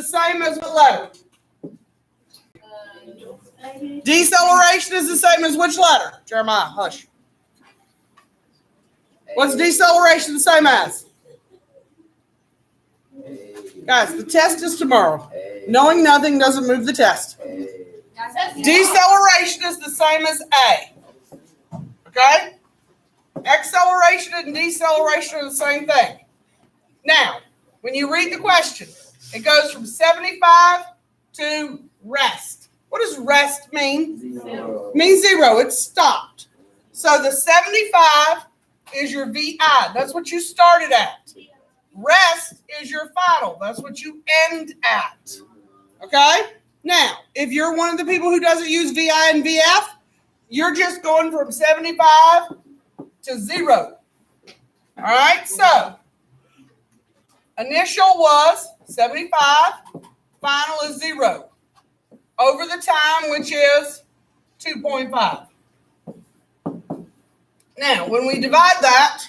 same as what letter? Deceleration is the same as which letter? Jeremiah, hush. What's deceleration the same as? Guys, the test is tomorrow. Knowing nothing doesn't move the test. Deceleration is the same as A. Okay? Acceleration and deceleration are the same thing. Now, when you read the question, it goes from 75 to rest. What does rest mean? Zero. It means zero. It's stopped. So the 75 is your VI. That's what you started at. Rest is your final. That's what you end at. Okay? Now, if you're one of the people who doesn't use VI and VF, you're just going from 75 to 0. All right? So, initial was 75. Final is 0. Over the time, which is 2.5. Now, when we divide that,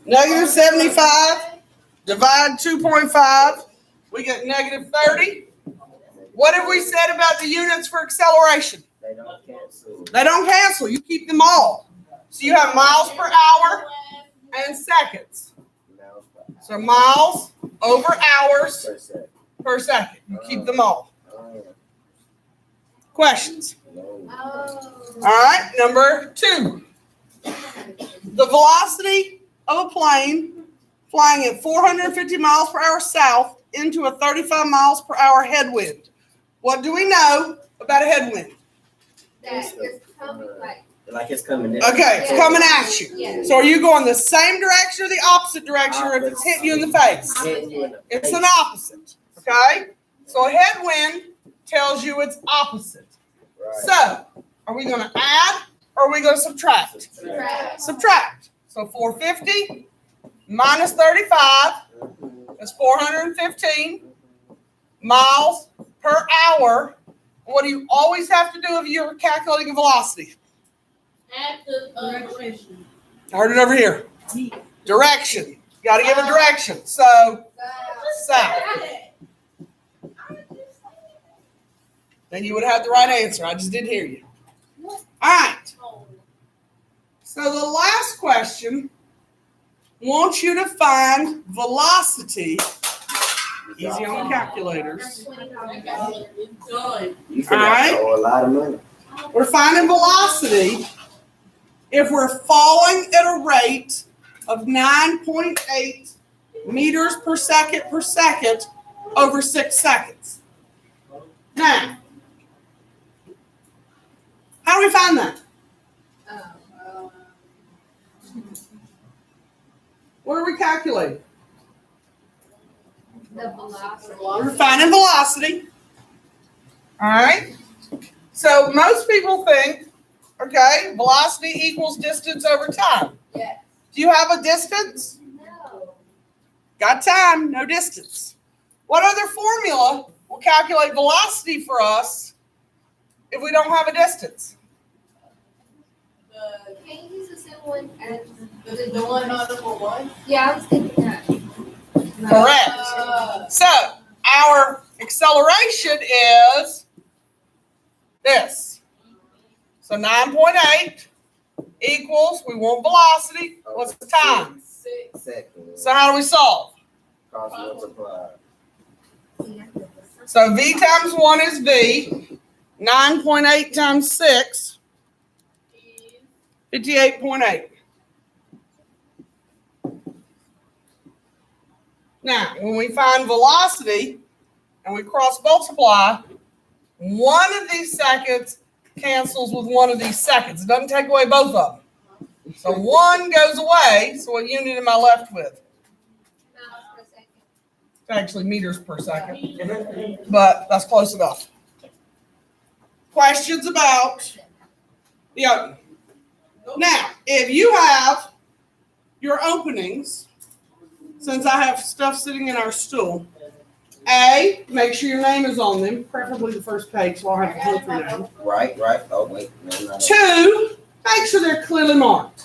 negative 75 divide 2.5, we get negative 30. What have we said about the units for acceleration? They don't cancel. They don't cancel. You keep them all. So you have miles per hour and seconds. So miles over hours per second. You keep them all. Questions? All right, number 2. The velocity of a plane flying at 450 miles per hour south into a 35 miles per hour headwind. What do we know about a headwind? That it's coming Like it's coming in. Okay, it's coming at you. Yeah. So are you going the same direction or the opposite direction, or if it's hitting you in the face? It's an opposite. Okay? So a headwind tells you it's opposite. Right. So are we going to add or are we going to subtract? Subtract. So 450 minus 35 is 415 miles per hour. What do you always have to do if you're calculating a velocity? Add the direction. I heard it over here. Direction. You got to give a direction. So south. Then you would have the right answer. I just didn't hear you. All right. So the last question wants you to find velocity. Easy on the calculators. You All right. a lot of money. We're finding velocity if we're falling at a rate of 9.8 meters per second over 6 seconds. Now, how do we find that? What are we calculating? The velocity. We're finding velocity. All right. So most people think, okay, velocity equals distance over time. Yes. Do you have a distance? No. Got time, no distance. What other formula will calculate velocity for us if we don't have a distance? Can you use the same one as The one not number one? Yeah, I was thinking that. Correct. So our acceleration is this. So 9.8 equals, we want velocity. What's the time? 6 Seconds. So how do we solve? Cross multiply. So V times 1 is V. 9.8 times 6, 58.8. Now, when we find velocity and we cross multiply, one of these seconds cancels with one of these seconds. It doesn't take away both of them. So 1 goes away. So what unit am I left with? Miles per second. It's actually meters per second, but that's close enough. Questions about the opening? Now, if you have your openings, since I have stuff sitting in our stool, A, make sure your name is on them, preferably the first page, so I'll have to look for them. Right. Oh, wait. No. 2, make sure they're clearly marked.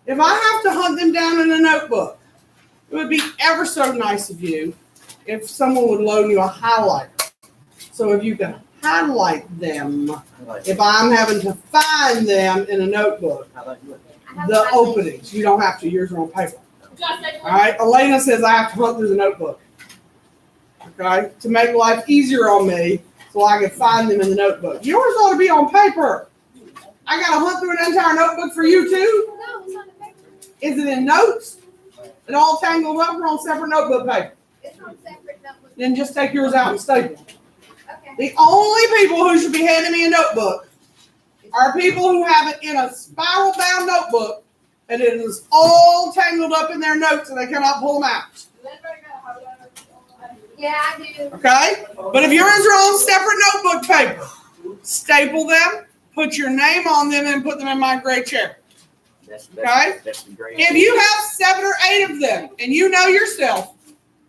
If I have to hunt them down in a notebook, it would be ever so nice of you if someone would loan you a highlighter. So if you can highlight them, if I'm having to find them in a notebook, the openings, you don't have to, yours are on paper. All right, Elena says I have to hunt through the notebook. Okay, to make life easier on me so I can find them in the notebook. Yours ought to be on paper. I got to hunt through an entire notebook for you too? No, it's on the paper. Is it in notes? And all tangled up or on separate notebook paper? It's on separate notebook. Then just take yours out and staple it. Okay. The only people who should be handing me a notebook are people who have it in a spiral bound notebook and it is all tangled up in their notes and they cannot pull them out. Yeah, I do. Okay? But if yours are on separate notebook paper, staple them, put your name on them, and put them in my gray chair. Okay? That's the great. If you have 7 or 8 of them and you know yourself,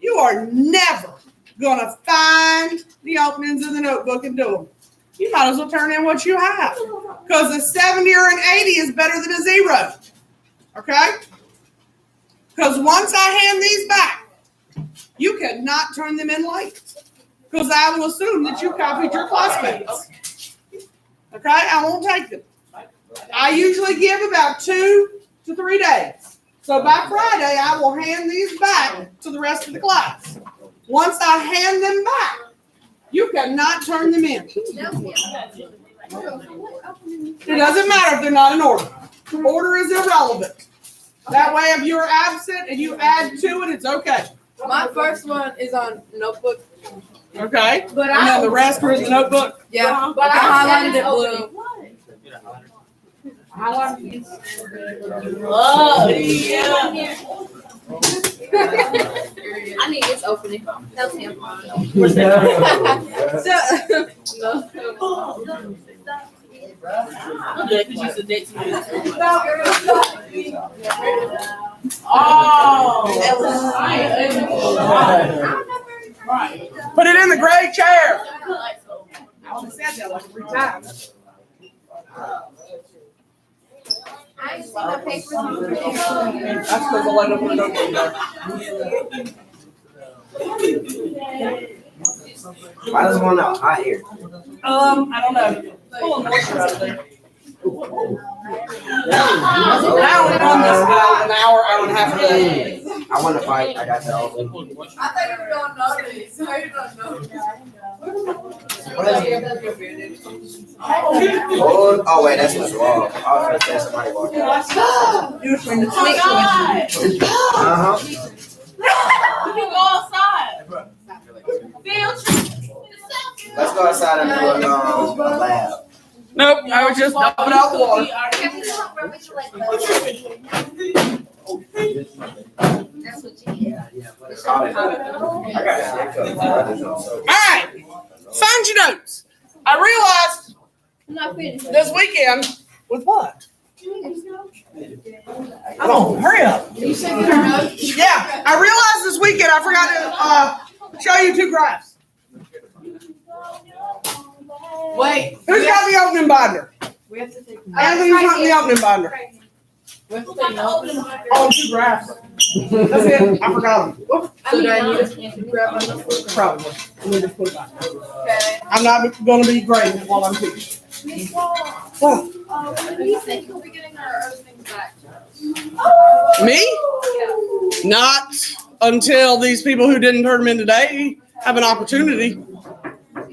you are never going to find the openings in the notebook and do them. You might as well turn in what you have. Because a 70 or an 80 is better than a 0. Okay? Because once I hand these back, you cannot turn them in late. Because I will assume that you copied your classmates. Okay? I won't take them. I usually give about 2 to 3 days. So by Friday, I will hand these back to the rest of the class. Once I hand them back, you cannot turn them in. It doesn't matter if they're not in order. Order is irrelevant. That way, if you're absent and you add to it, it's okay. My first one is on notebook. Okay? But And then the rest are in the notebook. Yeah, but I highlighted it blue. Oh, yeah. I need this opening. Tell him. Yeah, 'cause you said that to me. Put it in the gray chair. I only said that like 3 times. I ain't seen my papers. That's because I let them put it over there. Why does one out hot here? I don't know. Full of moisture out there. Now we've done this about an hour and a half ago. I want to fight. I got to open. I thought you were doing notice. How you don't know? Oh wait, that's what's wrong. I was gonna say somebody walked in. Uh-huh. We can go outside. Field trip. Let's go outside and do a lab. Nope, I was just dumping out water. That's what you get. All right, find your notes. I realized I'm not finished. this weekend with what? Come on, hurry up. You said your notes? Yeah, I realized this weekend I forgot to show you 2 graphs. Wait. Who's got the opening binder? We have to take Anthony's hunting the opening binder. We have to take notes. Oh, 2 graphs. That's it. I forgot them. Whoops. So do I need to grab my notebook? Probably. Let me just put it back. Okay. I'm not going to be great while I'm teaching. Oh, When do you think we'll be getting our openings back? me? Not until these people who didn't turn them in today have an opportunity.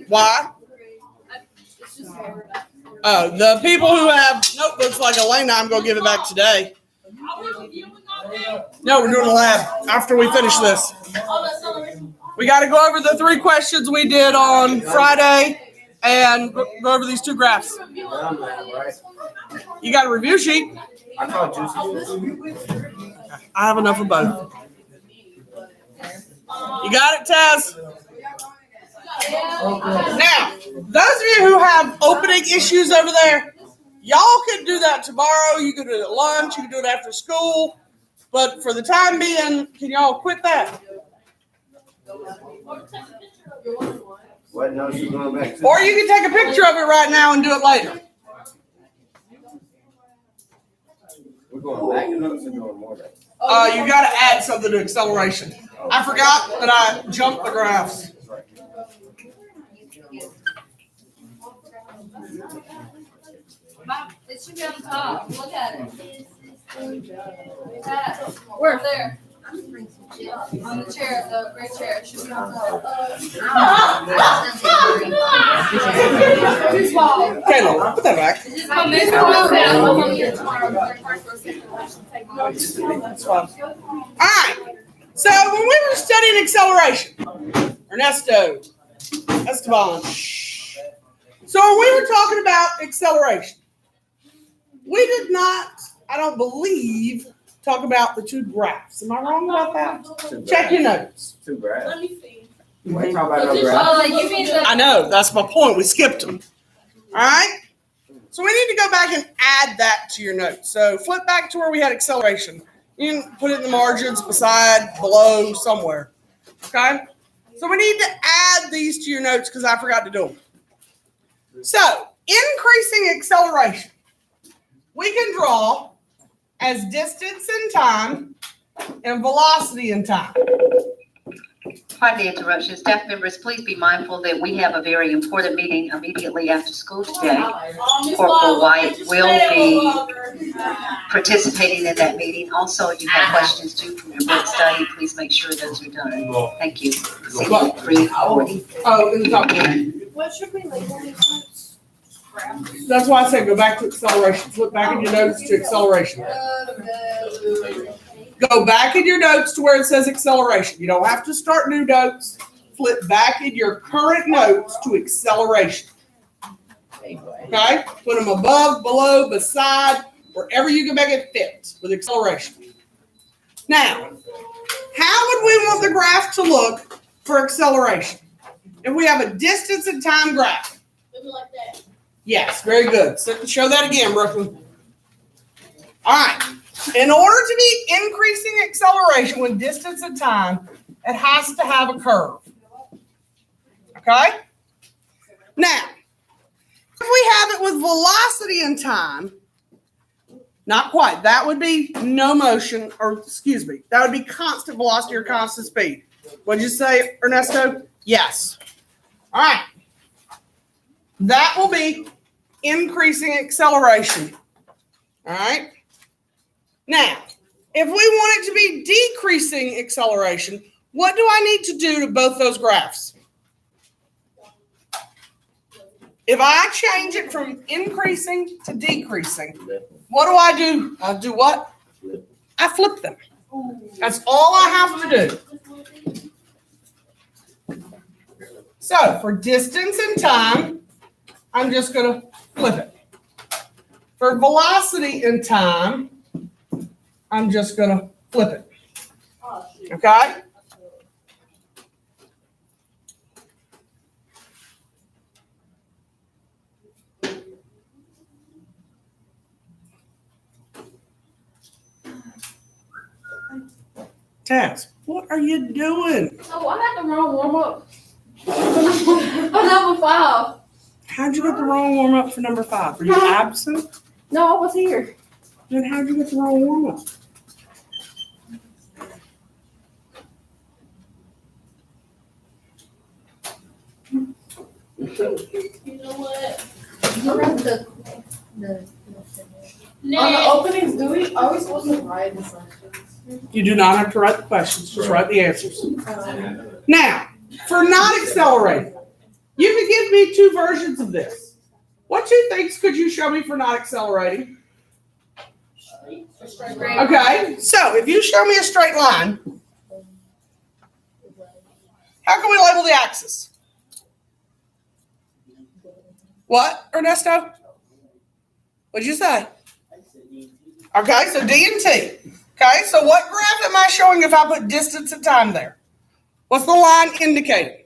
Why? It's just Oh, the people who have notebooks like Elena, I'm going to give it back today. No, we're doing a lab after we finish this. We got to go over the 3 questions we did on Friday and go over these 2 graphs. You got a review sheet? I call Juicy. I have enough of both. You got it, Taz? Now, those of you who have opening issues over there, y'all can do that tomorrow. You can do it at lunch. You can do it after school. But for the time being, can y'all quit that? What notes you going back to? Or you can take a picture of it right now and do it later. We're going back and notes or doing more than. You gotta add something to acceleration. I forgot that I jumped the graphs. It should be on the top. Look at it. That. Where? There. On the chair, the gray chair. It should be on top. Too small. Kayla, put that back. Just come in. I'll come here tomorrow. That's fine. Alright, so when we were studying acceleration, Ernesto, Esteban, shh. So when we were talking about acceleration, we did not, I don't believe, talk about the two graphs. Am I wrong about that? Check your notes. Two graphs. Let me see. We ain't talking about no graphs. Oh, you mean the. I know, that's my point. We skipped them. Alright? So we need to go back and add that to your notes. So flip back to where we had acceleration. You can put it in the margins, beside, below, somewhere. Okay? So we need to add these to your notes because I forgot to do them. So, increasing acceleration. We can draw as distance in time and velocity in time. Pardon the interruption. Staff members, please be mindful that we have a very important meeting immediately after school today. Corporal White will be participating in that meeting. Also, you have questions due from your work study. Please make sure those are done. Thank you. See you at 3:40. Oh, in the top. What should we label these notes? That's why I said go back to acceleration. Flip back in your notes to acceleration. Go back in your notes to where it says acceleration. You don't have to start new notes. Flip back in your current notes to acceleration. Okay? Put them above, below, beside, wherever you can make it fit with acceleration. Now, how would we want the graph to look for acceleration? If we have a distance and time graph. Like that. Yes, very good. So show that again, Brooklyn. All right. In order to be increasing acceleration with distance and time, it has to have a curve. Okay? Now, if we have it with velocity and time, not quite. That would be no motion, or excuse me, that would be constant velocity or constant speed. What'd you say, Ernesto? Yes. All right. That will be increasing acceleration. All right. Now, if we want it to be decreasing acceleration, what do I need to do to both those graphs? If I change it from increasing to decreasing, what do? I do what? I flip them. That's all I have to do. So for distance and time, I'm just going to flip it. For velocity and time, I'm just going to flip it. Okay? Taz, what are you doing? Oh, I had the wrong warm up. Number 5. How'd you get the wrong warm up for number 5? Were you absent? No, I was here. Then how'd you get the wrong warm up? You know what? On the openings, do we, are we supposed to write instructions? You do not have to write the questions, just write the answers. Now, for not accelerating, you can give me 2 versions of this. What 2 things could you show me for not accelerating? Okay, so if you show me a straight line, how can we label the axis? What, Ernesto? What'd you say? Okay, so D and T. Okay, so what graph am I showing if I put distance and time there? What's the line indicating?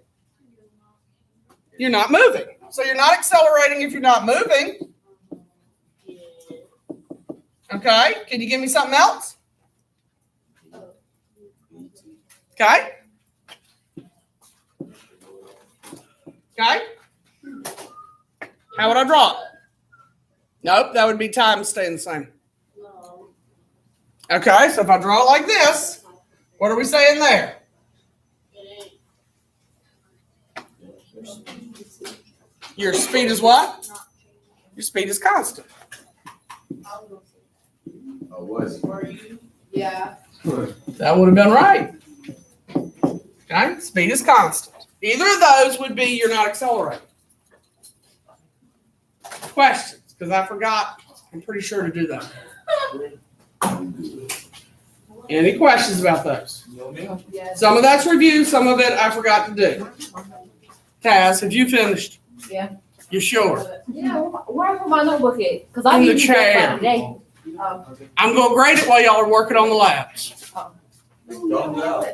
You're not moving. So you're not accelerating if you're not moving. Okay, can you give me something else? Okay. Okay. How would I draw it? Nope, that would be time staying the same. Okay, so if I draw it like this, what are we saying there? Your speed is what? Your speed is constant. Oh, was it? Yeah. That would have been right. Okay, speed is constant. Either of those would be you're not accelerating. Questions? Because I forgot, I'm pretty sure to do that. Any questions about those? Yes. Some of that's review, some of it I forgot to do. Taz, have you finished? Yeah. You sure? Yeah, where's my notebook at? Because I In the need to go chair. find today. I'm going to grade it while y'all are working on the labs. Don't go.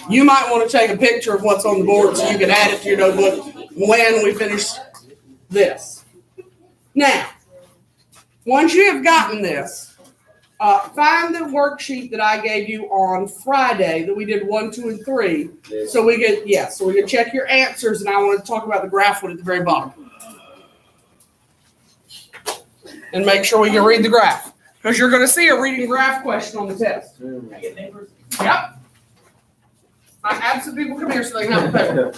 You might want to take a picture of what's on the board so you can add it to your notebook when we finish this. Now, once you have gotten this, find the worksheet that I gave you on Friday that we did 1, 2, and 3. So we can check your answers, and I want to talk about the graph one at the very bottom. And make sure we can read the graph. Because you're going to see a reading graph question on the test. Yep. I absent people come here so they can have a paper.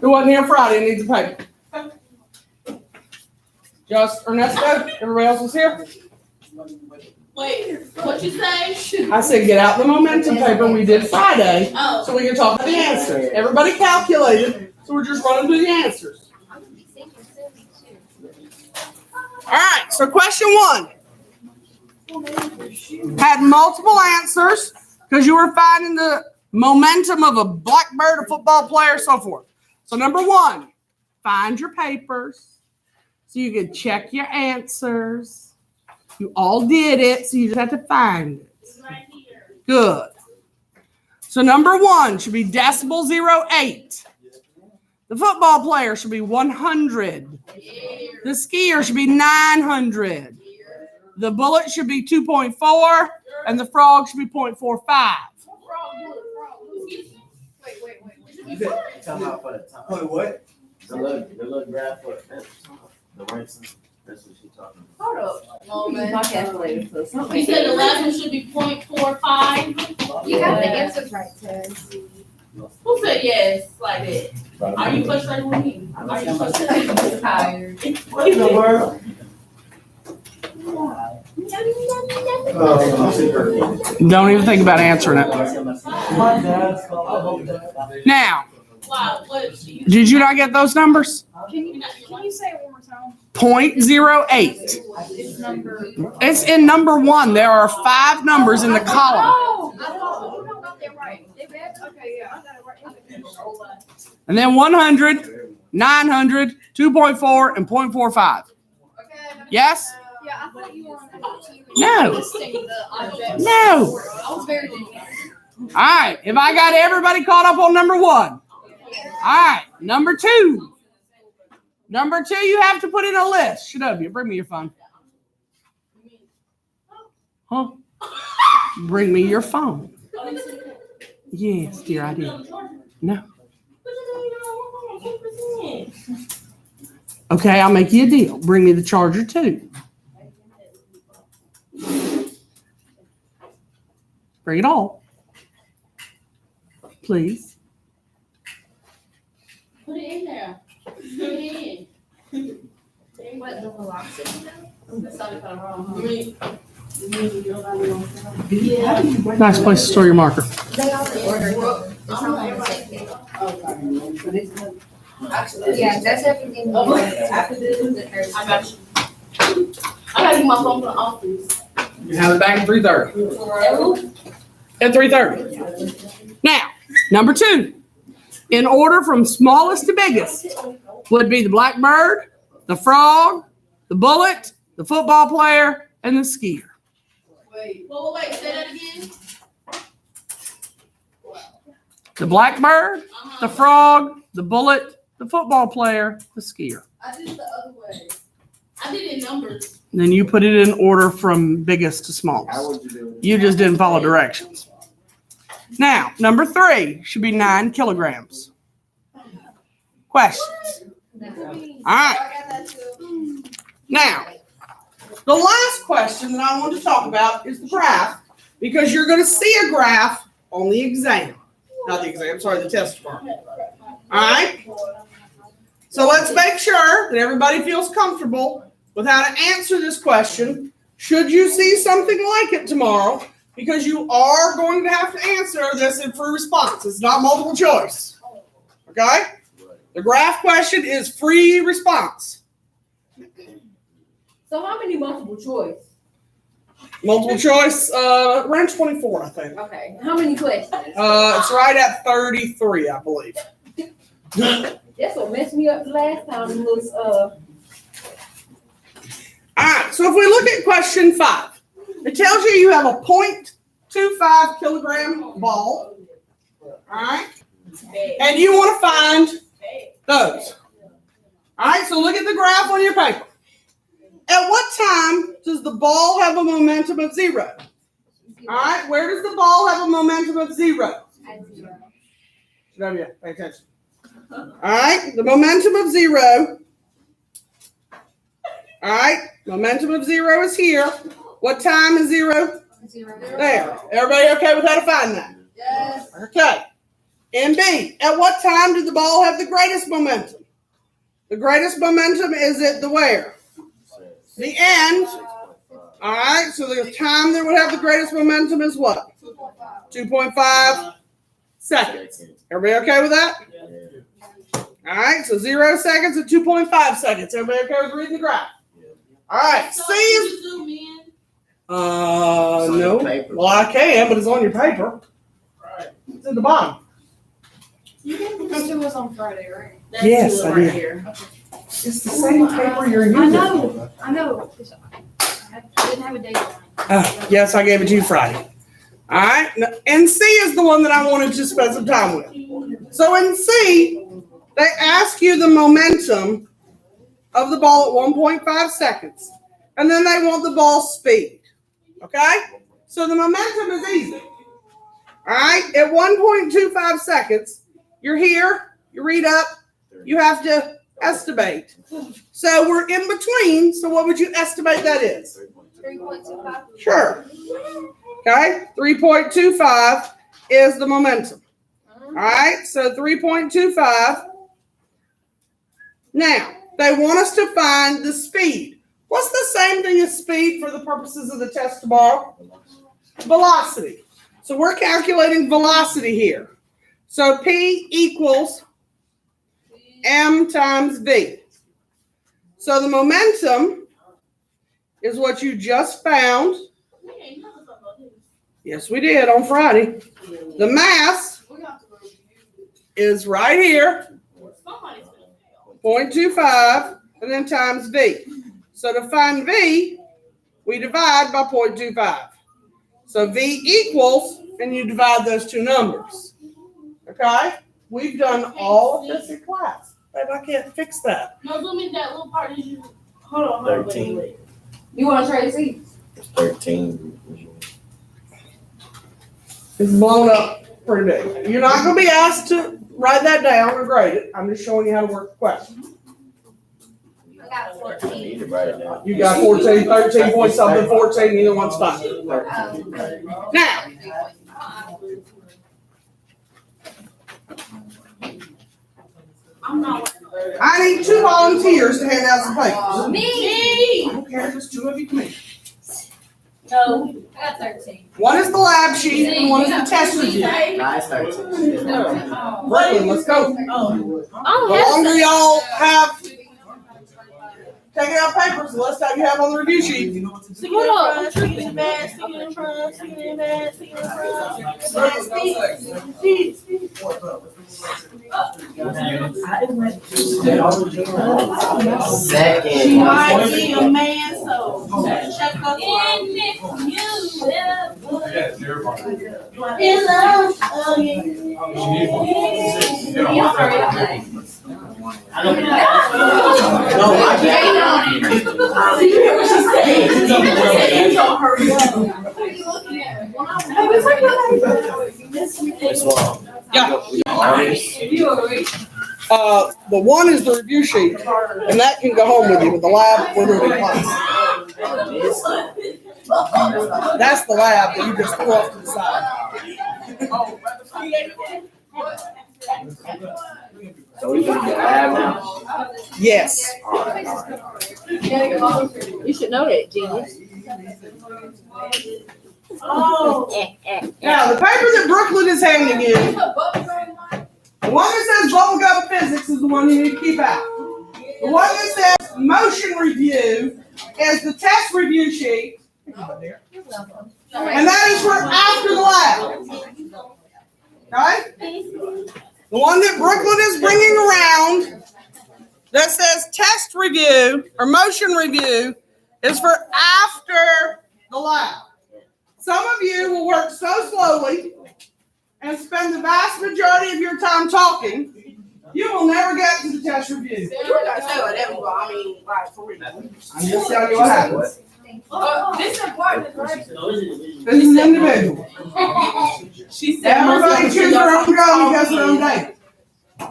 Who wasn't here Friday and needs a paper? Just Ernesto? Everybody else was here? Wait, what you say? I said get out the momentum paper we did Friday Oh. so we can talk about the answers. Everybody calculated, so we're just running through the answers. All right, so question 1. Had multiple answers because you were finding the momentum of a blackbird, a football player, so forth. So number 1, find your papers so you can check your answers. You all did it, so you just have to find it. Right here. Good. So number 1 should be decibel 08. The football player should be 100. The skier should be 900. The bullet should be 2.4, and the frog should be 0.45. Talking about for the time. Wait, what? The little graph for the right side. That's what she's talking about. Hold up. Oh, man. My calculator, so something. He said the last one should be 0.45. You got the answers right, Taz. Who said yes like that? Are you frustrated with me? Are you frustrated? Tired. What in the world? Don't even think about answering it. Now, Wow, what? You did you not get those numbers? Can you say it one more time? 0.08. It's number. It's in number 1. There are 5 numbers in the column. Oh, I got that right. Okay, yeah, I got it right. And then 100, 900, 2.4, and 0.45. Okay. Yes? Yeah, I thought you were on that. No. No. I was very confused. All right. If I got everybody caught up on number 1. All right. Number 2. Number 2, you have to put in a list. Shadovia, bring me your phone. Huh? Bring me your phone. Yes, dear, I did. No. Okay, I'll make you a deal. Bring me the charger too. Bring it all. Please. Put it in there. Put it in. What, the velocity? That sounded kind of wrong, huh? Nice place to store your marker. They all ordered. It's not on the same page. Yeah, that's everything. After this, I got you. I gotta get my phone from the office. You have it back at 3:30. At 3:30. Now, number 2. In order from smallest to biggest would be the blackbird, the frog, the bullet, the football player, and the skier. Wait, say that again? The blackbird, the frog, the bullet, the football player, the skier. I did it the other way. I did it in numbers. And then you put it in order from biggest to smallest. You just didn't follow directions. Now, number 3 should be 9 kilograms. Questions? All right. Now, The last question that I want to talk about is the graph, because you're going to see a graph on the exam. Not the exam, sorry, the test tomorrow. All right? So let's make sure that everybody feels comfortable with how to answer this question. Should you see something like it tomorrow, because you are going to have to answer this in free response. It's not multiple choice. Okay? The graph question is free response. So how many multiple choice? Multiple choice, around 24, I think. Okay. How many questions? It's right at 33, I believe. That's what messed me up the last time. It was All right, so if we look at question 5, it tells you have a 0.25 kilogram ball. All right? And you want to find those. All right, so look at the graph on your paper. At what time does the ball have a momentum of 0? All right, where does the ball have a momentum of 0? Pay attention. All right, the momentum of 0. All right, momentum of 0 is here. What time is 0? There. Everybody okay with how to find that? Yes. Okay. And B, at what time did the ball have the greatest momentum? The greatest momentum is at the where? The end. All right, so the time that would have the greatest momentum is what? 2.5 seconds. Everybody okay with that? All right, so 0 seconds and 2.5 seconds. Everybody okay with reading the graph? All right, C is... Zoom in. No. Well, I can, but it's on your paper. It's at the bottom. You gave this to us on Friday, right? That's Yes, you I right did. here. It's the same paper you're using. I know. I didn't have a date on it. Yes, I gave it to you Friday. All right, and C is the one that I wanted to spend some time with. So in C, they ask you the momentum of the ball at 1.5 seconds, and then they want the ball speed. Okay? So the momentum is easy. All right, at 1.25 seconds, you're here, you read up, you have to estimate. So we're in between, so what would you estimate that is? 3.25. Sure. Okay, 3.25 is the momentum. All right, so 3.25. Now, they want us to find the speed. What's the same thing as speed for the purposes of the test tomorrow? Velocity. So we're calculating velocity here. So P equals M times V. So the momentum is what you just found. Yes, we did on Friday. The mass is right here, 0.25, and then times V. So to find V, we divide by 0.25. So V equals, and you divide those two numbers. Okay? We've done all of this in class. Babe, I can't fix that. No, zoom in that little part that you. Hold on, 13. wait. you want to trade seats? 13. It's blown up pretty big. You're not going to be asked to write that down or grade it. I'm just showing you how to work the question. I got I 14. need to write it down. You got 14, 13 point something, 14, neither one's fine. Now, I'm not. I need 2 volunteers to hand out some papers. Me. I don't care, just 2 of you come in. No. I got 13. One is the lab sheet and one is the test review. Nice 13. Brooklyn, let's go. Oh. The longer y'all have taking out papers, the less time you have on the review sheet. Hold on. Singing bad, singing bad, singing bad, singing Second. She might be a man, so check her out. In love, oh No, I can't. You hear what she said? Hurry up. What's wrong? Yeah. Artists. You agree? The one is the review sheet, and that can go home with you with the lab when we're in class. That's the lab that you just pull off to the side. So we gonna get lab now? Yes. You should know that, genius. Now, the paper that Brooklyn is handing you, the one that says bubblegum physics is the one you need to keep out. The one that says motion review is the test review sheet. And that is for after the lab. Okay? The one that Brooklyn is bringing around that says test review or motion review is for after the lab. Some of you will work so slowly and spend the vast majority of your time talking, you will never get to the test review. I'm just telling you what happens. This is important, right? This is individual. She said. Everybody choose their own goal and does their own data.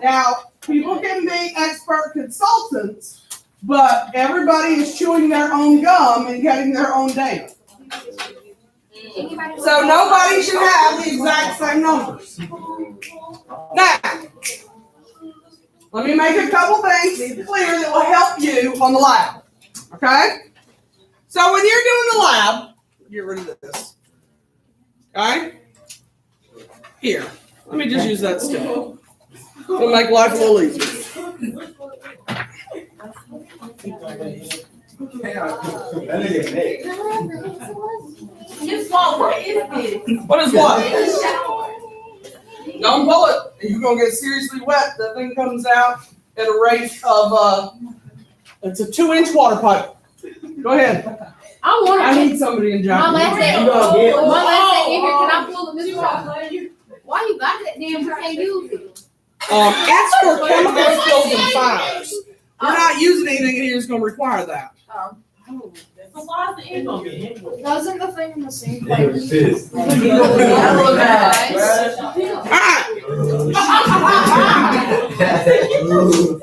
Now, people can be expert consultants, but everybody is chewing their own gum and getting their own data. So nobody should have the exact same numbers. Now, let me make a couple things clear that will help you on the lab. Okay? So when you're doing the lab, get rid of this. Okay? Here. Let me just use that stick. It'll make life a little easier. This one, what is this? What is what? Don't pull it. You're going to get seriously wet. That thing comes out at a rate of, it's a 2-inch water pipe. Go ahead. I want I to. need somebody in My Jackson. last thing, You gonna get my last thing in here, can I pull it, Miss Walker? Why you got that damn, you can't use it? It's for chemical spills and fires. You're not using anything in here that's going to require that. So why is the ink on it? Doesn't the thing in the same place? All right.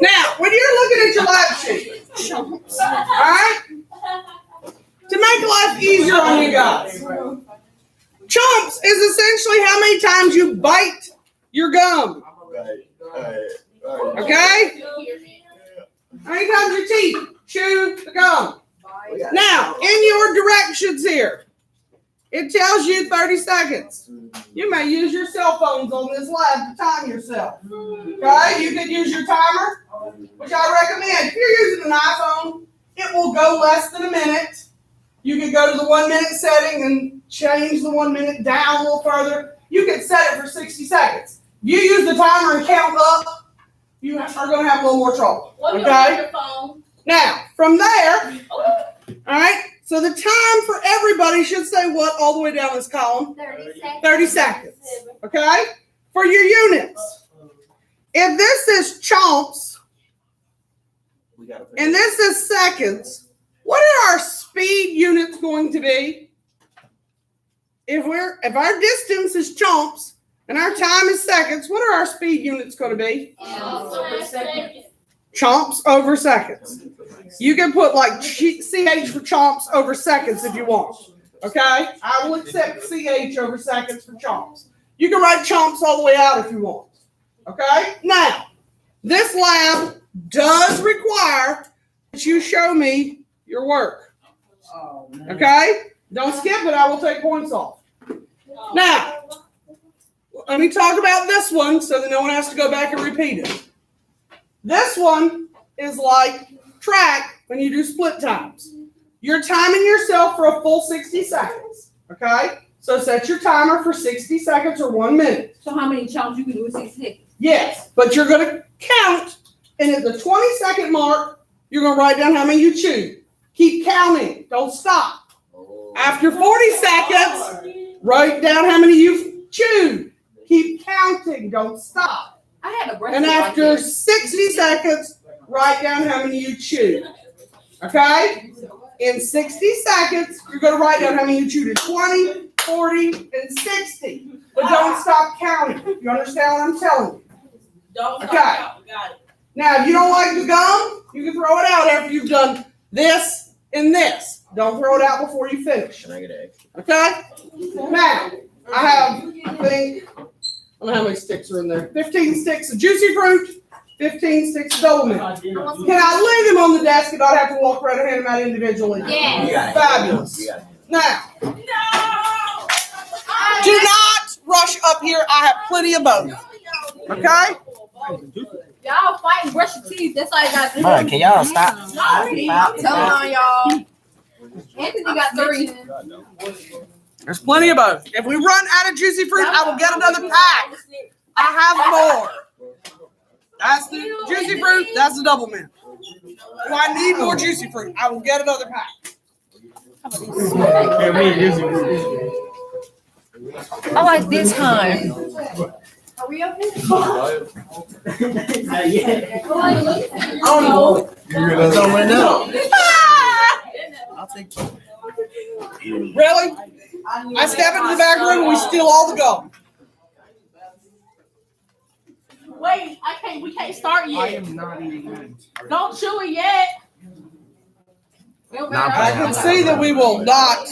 Now, when you're looking at your lab sheet, all right, to make life easier on you guys, chomps is essentially how many times you bite your gum. Okay? How many times your teeth chew the gum? Now, in your directions here, it tells you 30 seconds. You may use your cell phones on this lab to time yourself. Okay? You could use your timer, which I recommend. If you're using an iPhone, it will go less than a minute. You could go to the 1 minute setting and change the 1 minute down a little further. You could set it for 60 seconds. If you use the timer and count up, you are going to have a little more trouble. What Okay? on your phone? Now, from there, all right, so the time for everybody should say what all the way down this column? 30 seconds. Okay? For your units. If this is chomps and this is seconds, what are our speed units going to be? If our distance is chomps and our time is seconds, what are our speed units going to be? Chomps over seconds. You can put like CH for chomps over seconds if you want. Okay? I will accept CH over seconds for chomps. You can write chomps all the way out if you want. Okay? Now, this lab does require that you show me your work. Okay? Don't skip it. I will take points off. Now, let me talk about this one so that no one has to go back and repeat it. This one is like track when you do split times. You're timing yourself for a full 60 seconds. Okay? So set your timer for 60 seconds or 1 minute. So how many chomps you can do in 6 seconds? Yes, but you're going to count, and at the 20-second mark, you're going to write down how many you chewed. Keep counting. Don't stop. After 40 seconds, write down how many you've chewed. Keep counting. Don't stop. I had a breath. And after 60 seconds, write down how many you chewed. Okay? In 60 seconds, you're going to write down how many you chewed in 20, 40, and 60. But don't stop counting. You understand what I'm telling you? Don't Okay. stop. Got it. Now, if you don't like the gum, you can throw it out after you've done this and this. Don't throw it out before you finish. Can I get an extra? Okay? Now, I have, I think, I don't know how many sticks are in there. 15 sticks of juicy fruit, 15 sticks of double mint. Can I leave them on the desk and not have to walk around and hand them out individually? Yeah. You got it. Fabulous. You got it. Now, do not rush up here. I have plenty of both. Okay? Y'all fighting, brush your teeth. That's all you got to do. Mom, can y'all stop? Tell on y'all. Anthony got 3. There's plenty of both. If we run out of juicy fruit, I will get another pack. I have more. That's the juicy fruit. That's the double mint. If I need more juicy fruit, I will get another pack. I like this kind. Are we okay? Oh, I'll take really? I step into the back room and we steal all the gum. Wait, we can't start I yet. am not eating it. Don't chew it yet. I can see that we will not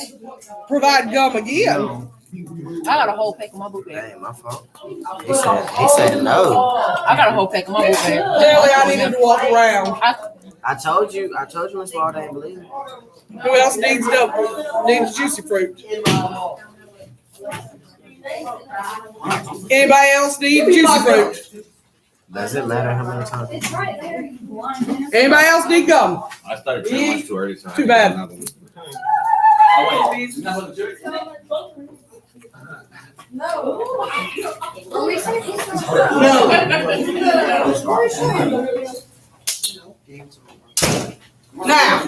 provide gum again. I got a whole pack of my book bag. Hey, my fault. He said no. I got a whole pack of my book bag. Clearly, I needed to walk around. I told you when Small didn't believe it. Who else needs needs juicy fruit? Anybody else need juicy fruit? Does it matter how many times? It's right there. Anybody else need gum? I started too much too early. So Too bad. Now,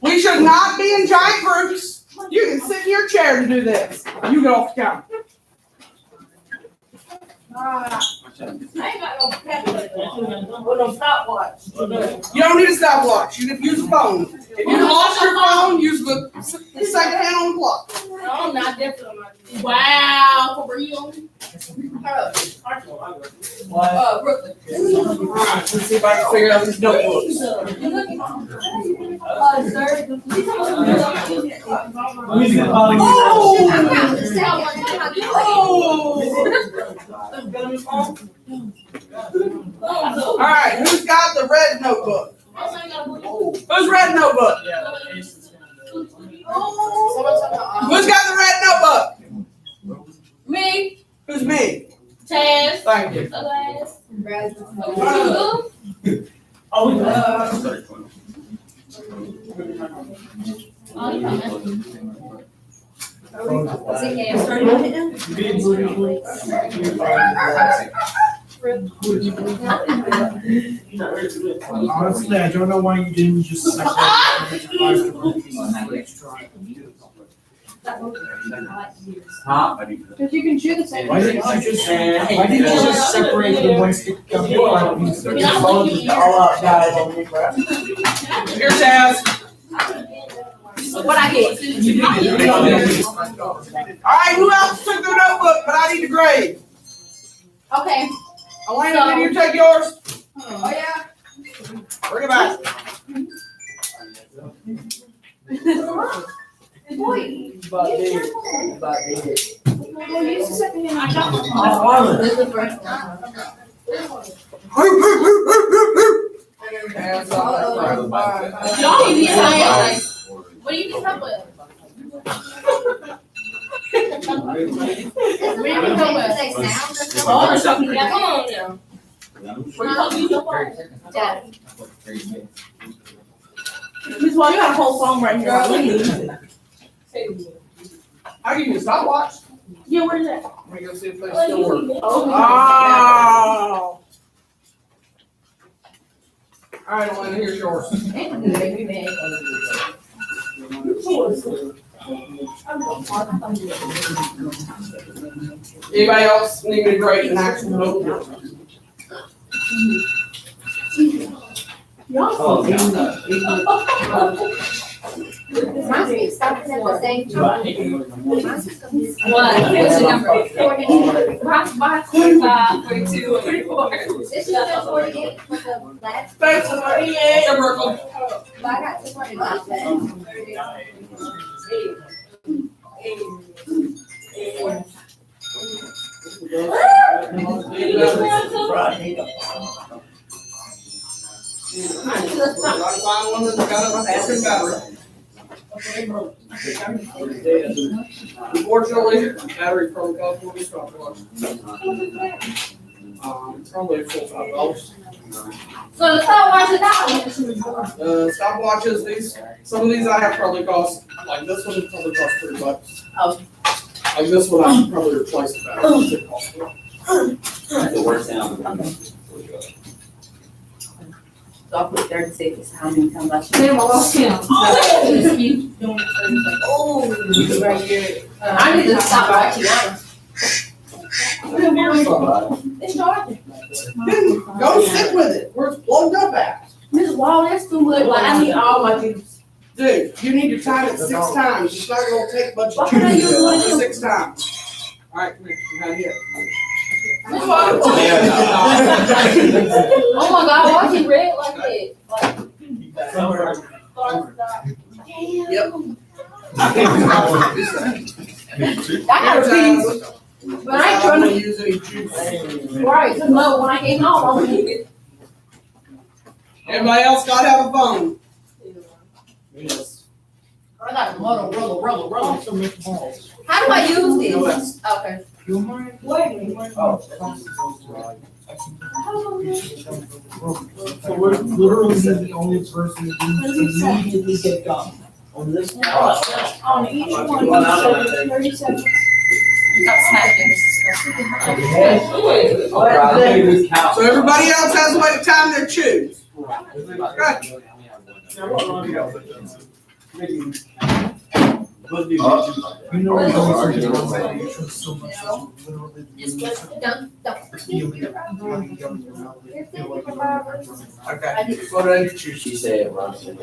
we should not be in giant groups. You can sit in your chair to do this. You get off the counter. You don't need a stopwatch. You can use a phone. If you lost your phone, use the second hand on the clock. No, not definitely. Wow, for real? Brooklyn. Alright, let's see if I can figure out these notebooks. Alright, who's got the red notebook? Who's red notebook? Who's got the red notebook? Me, Who's me? Taz, Thank you. Celeste, Honestly, I don't know why you didn't just separate Because you can chew the same. Why didn't you just separate the one stick gum? Here, Taz. What I get? Alright, who else took their notebook, but I need to grade? Okay. Elena, can you take yours? Oh, yeah. Bring it back. Boy. Well, use the second hand. This is the first one. y'all need to say, what do you need help with? What do you need help with? Oh, there's something going on there. Where you talking to your phone? Miss Wall, you got a whole song right here. I give you a stopwatch. Yeah, where's that? Let me go see if they still work. Oh. Oh. Alright, Elena, here's yours. Anybody else need me to grade an actual notebook? Y'all so Mine's be stopping at the same time. What? What's the number? 48. Mine's 45, 42, 34. This is the 48 for the last. Thanks, 48. Circle. But I got 245 left. Unfortunately, battery probably costs more than stopwatch. Probably $4-5. So the stopwatch is out. Stopwatches, some of these I have probably cost, like this one probably cost $3. Oh. Like this one, I could probably replace the battery. It costs more. That's the worst sound. So I'll put 36, how many times I should. Damn, I lost him. Oh, right here. I need to stop watching. It's charging. Go sit with it, where it's plugged up at. Miss Wall, that's too much, like, I need all my juice. Dude, you need to time it 6 times, it's not gonna take much Why can't I use one of to them? 6 times. Alright, come here, you have here. Oh my God, why is he red like that? Yep. I got a piece. But I ain't trying to. Use any juice. Right, cause no, when I came home, I was like, Everybody else gotta have a phone. Yes. I got the roll. Also make balls. How do I use No, this? that's- Okay. You mind? So we're literally the only person that needs to immediately get done on this. On each one, 30 seconds. Stop smacking. So everybody else has a way to time their chews. Good. You know, we're going to do so much. Literally. Okay, what did I choose? She said, Ron said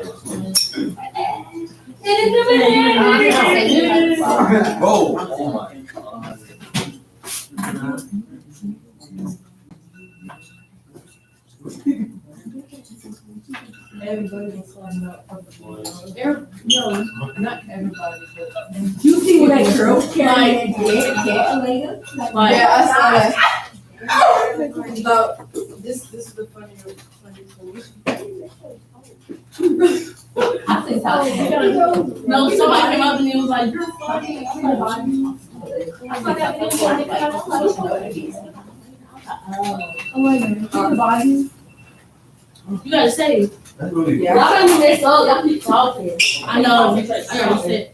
oh my God. Everybody was signed up. No, not everybody, but. You see what that girl carrying later? Yeah, I saw that. This is the funny solution. I think so. No, somebody came up and he was like, you're funny. You gotta say. That's really Y'all don't even mess up, y'all keep talking. I know. I understand.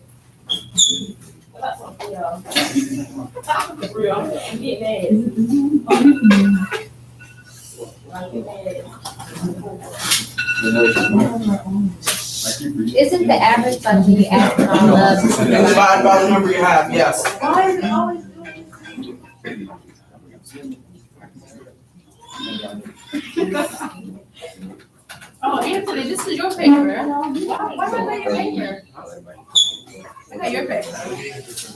Isn't the average like you add all up? Divide by the number you have, yes. Why is it always doing Oh, Anthony, this is your paper. Why am I your paper? I got your paper. I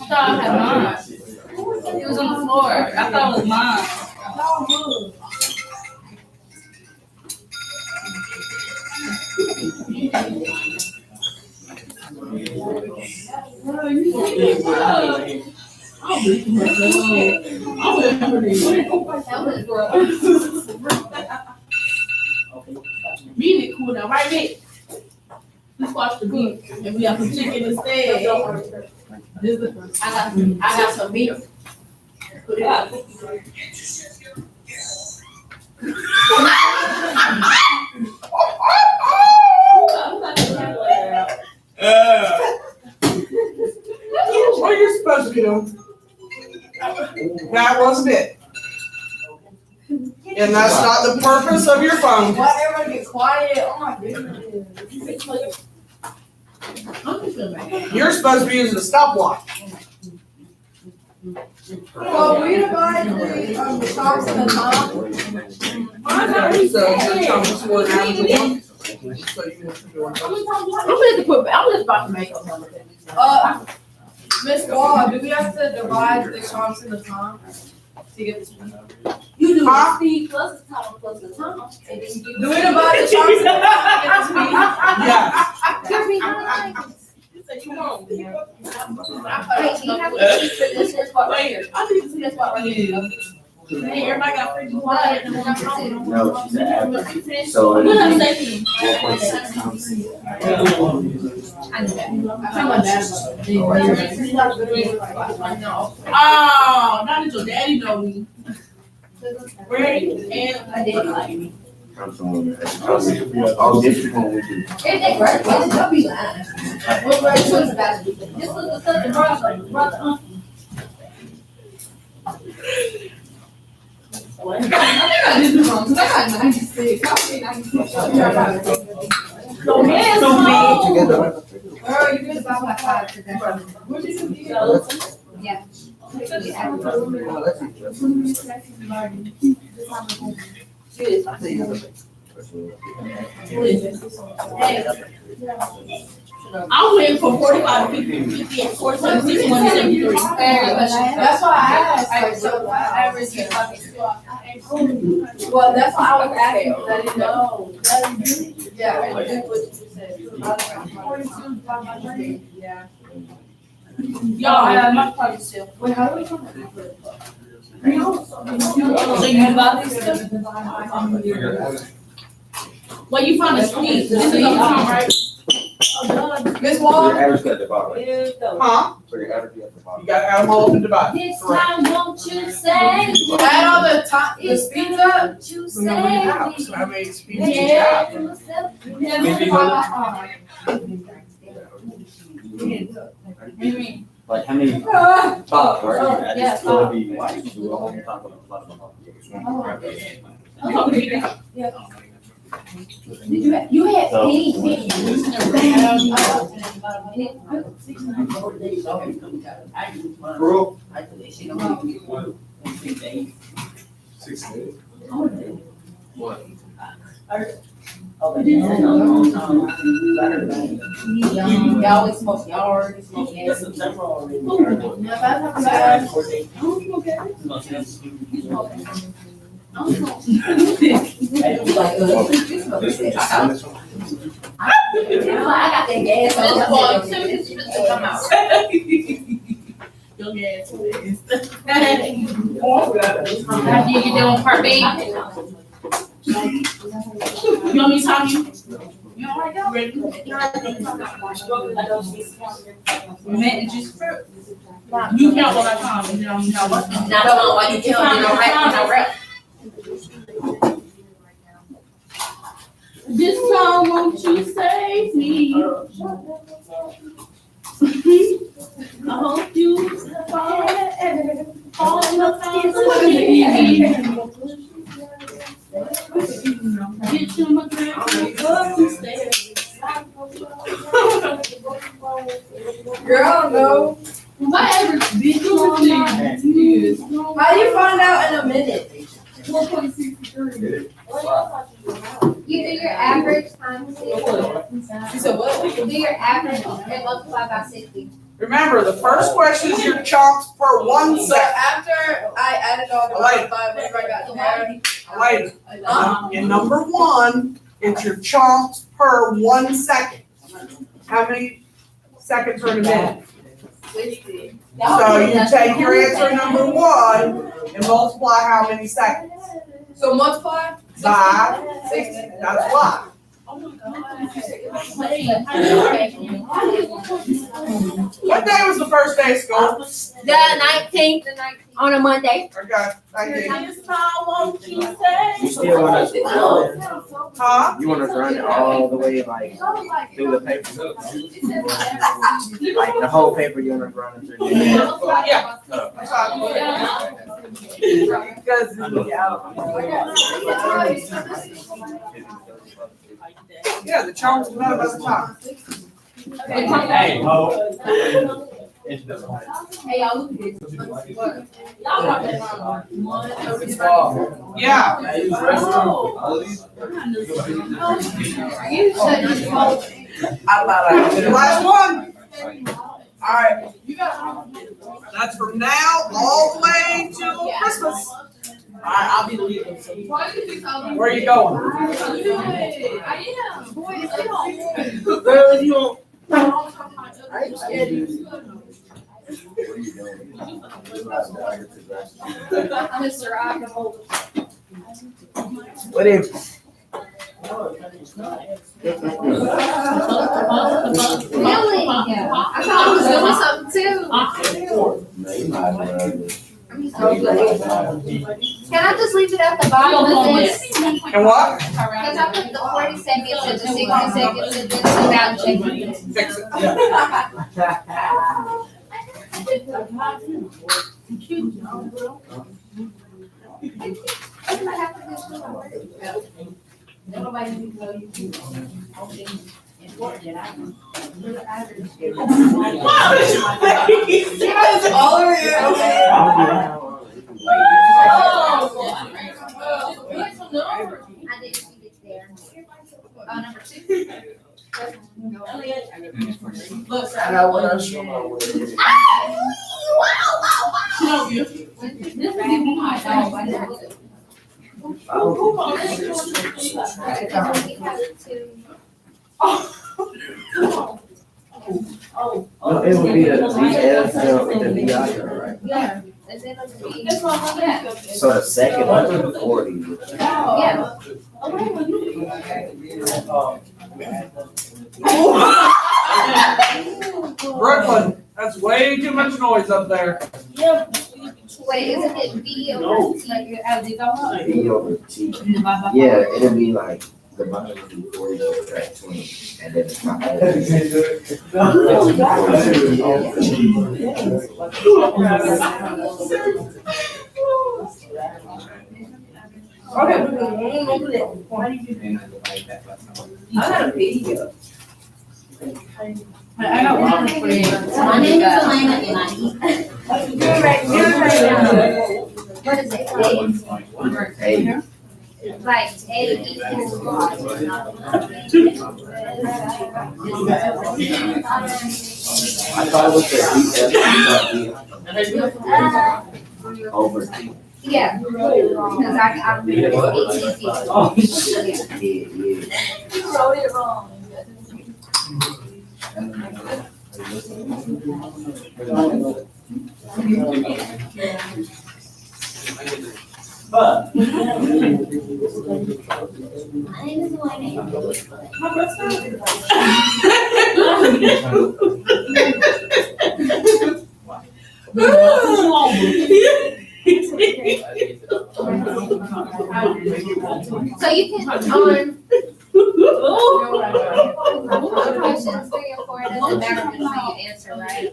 thought I had mine. It was on the floor. I thought it was mine. Beat it cool now, right, Vic? Let's watch the beat, and we have some chicken instead. I got some meat. Put it out. What are you supposed to be doing? That wasn't it. And that's not the purpose of your phone. Why everybody get quiet? Oh my goodness. I'm just gonna. You're supposed to be using a stopwatch. So we divided the socks and the top. So your chunk is 4 hours. So you have to do it. I'm just about to make up. Miss Wall, do we have to divide the comps into time to get the speed? You do Huh? the speed plus the time plus the time. And then you Do we divide the comps into time to get the speed? Yeah. You're behind. Come on. Wait, do you have to speak for this spot right here? I need to see this spot right here. Hey, everybody got freaking quiet and we're talking. No, she's an average. So What I'm it's saying. 4.6 times. I know that. I feel like oh, not that your daddy know me. Ready? And I did like me. I'm sorry. All district when we do. If they graduated, they'll be lying. What graduation's about to be? This was the second brother, uncle. I think I did this wrong, cause I got 96. I say 96. So hands on. Girl, you good about my five today. What you do? Yeah. I went from 45 to 50, 50 and 47, 61, 73. That's why I asked. Like, so average is like, well, that's why I was asking, because I didn't know. Yeah, I did what you said. Yeah. Y'all, my party still. Wait, how do we come? So you about this stuff? Well, you found a speed. This is the time, right? Miss Wall? Your average at the bottom, right? Huh? So your average at the You bottom. gotta add them all up and divide. This Correct. time, won't you say? Add all the time, the speeds up. Won't you So now we say? have, so how many speeds you Yeah. have? Like how many five, right? I Yeah, just still be like do a whole time on a lot of them. You had So- pink. Bro. You always smoke, y'all already smoke gas. I got that gas. Your gas. After you get done with part B, You want me to talk you? You all right now? Ready? Mint and juice fruit. You count what I count, and then I'm count what. Now, come on, why you tell me no rap, no rap? This time, won't you save me? I hope you fall in love with me. Get you my girl, up the stairs. Girl, no. Whatever, bitch, you How do you find out in a minute? 4.63. You do your average times 60. You said what? Do your average and multiply by 60. Remember, the first question is your chunks per 1 So second. after I added all the Like- 5, whenever I got there. Later. In number 1, it's your chunks per 1 second. How many seconds are in a minute? 60. So you take your answer number 1 and multiply how many seconds? So multiply? By 60. That's why. What day was the first day of school? The 19th on a Monday. Okay, thank you. This time, won't you say? You still want to, Huh? you want to run it all the way like through the paper? Like the whole paper you want to run it through? Yeah. That's fine. Yeah, the chunks one at a time. Hey, Mo. Hey, y'all look at this. Y'all got that wrong. 135. Yeah. You said this whole. Last one. All right. You got. That's from now all the way till Christmas. All right, I'll be the leader. Why did you tell me? Where are you going? I am. Boy, it's on. Girl, if you don't. Mr. Acapulco. What if? Really? I thought I was doing something too. No, you might as well. Can I just leave it at the bottom of this? And what? Because I put the 40 seconds and the 60 seconds and then without checking. Fix it. Nobody can tell you. All of you. I didn't see it there. Number 2. Look, I know what else you want to wear. No, it would be the VF jump and the VI, right? Yeah. And then it'll be. So the second one is the 40. Yeah. Brooklyn, that's way too much noise up there. Wait, isn't it B over T? V over T. Yeah, it'll be like the bottom will be 40, track 20, and then the top. I got a video. I got one for you. My name is Elena and I eat. What is it? Hey, Like A I thought it was the VF over T. Yeah, because I'm ATT. Yeah, yeah. You wrote it wrong. My name is Elena. So you can questions 3 and 4, it doesn't matter which one you answer, right? 3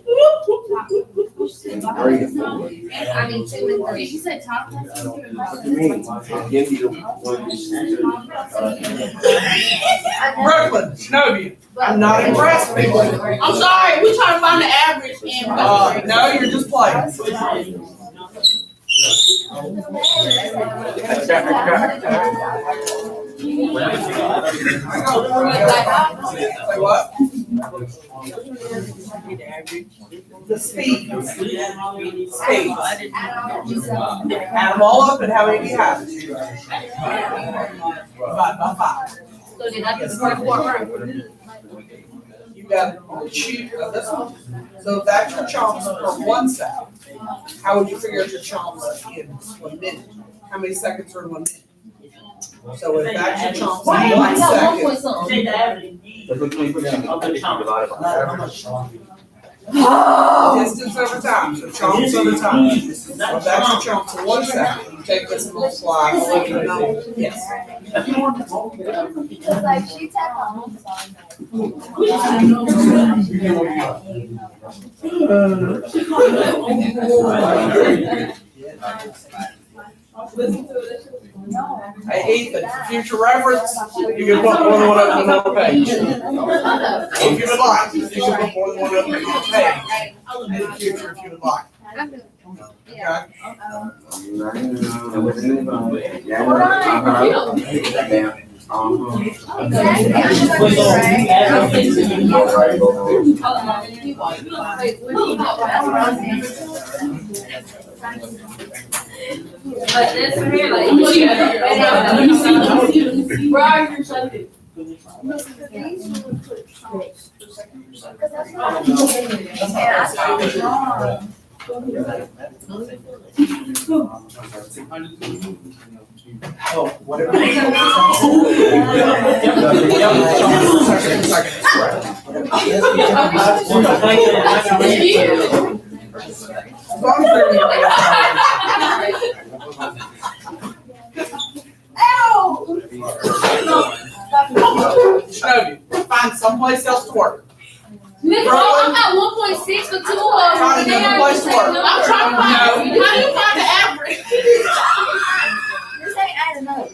to 4. I mean 2 and 3. She said top lessons. I'll give you the one you Brooklyn, Snowview, I'm not impressed, people. I'm sorry, we're trying to find the average and. No, you're just playing. Say what? The speed. Add them all up and how many do you have? Divide by 5. So did I get the first one right? You got to choose this one. So if that's your chomps for 1 second, how would you figure out your chomps in 1 minute? How many seconds are in 1 minute? So if that's your chomps in 1 second, distance over time, so chomps over time. So if that's your chomps in 1 second, you take this little slide, look at the number. Yes. It's like she tapped on one side. Hey, Ethan, for future reference, you can put more than one up on another page. If you would like, you can put more than one up on another page. in the future if you would like. Okay? Like this here, like. Brian, you're Sunday. Oh, whatever. As long as they're find someplace else to work. Nigga, I'm at 1.6 for 2 of them. Find another place to work. I'm trying to find, how do you find the average? This ain't adding up.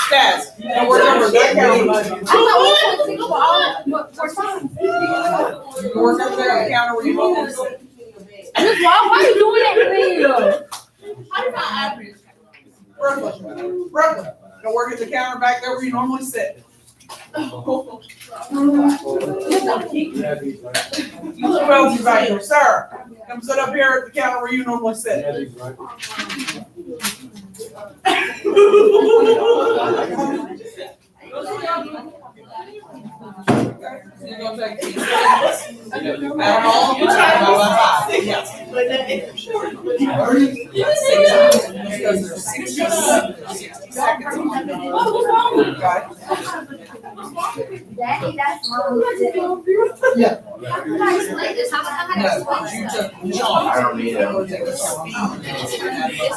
Stats, and we're over that counter. I'm at 1.6 for all, for some. You can work over there on the counter where you normally sit. Why are you doing that to me though? How do you find average? Brooklyn, go work at the counter back there where you normally sit. Who else is back there? Sir, come sit up here at the counter where you normally sit. You're gonna take these. Add all of them, yes. Because there's 60 seconds. Daddy, that's wrong. Yeah. How can I explain this? How can I No, explain you this? took John. I don't need it. It's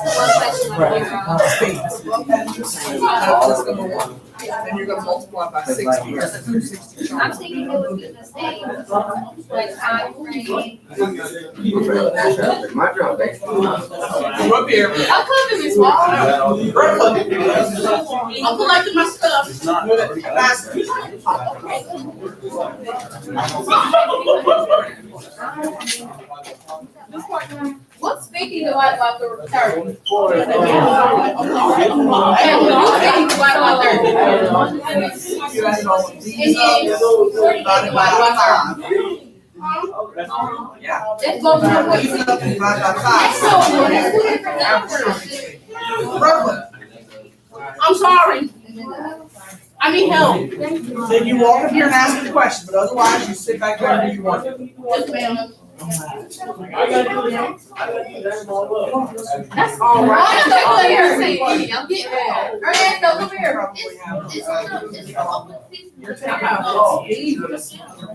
the one question. That's number one. And you're gonna multiply by 60. That's 260. I'm thinking it would be the same, like time frame. My job, Go up here. I'm cooking this wall. Brooklyn. I'm collecting my stuff. That's- What's speaking about the return? And You add all of these up, divided by 5. Yeah. Let's go to These up, divided by 5. Brooklyn. I'm sorry. I need help. Then you walk up here and ask the question, but otherwise you sit back there and you want. Yes, ma'am. That's All right. I'm getting mad. Ernest, over here. Probably have, It's a you're taking all these, you're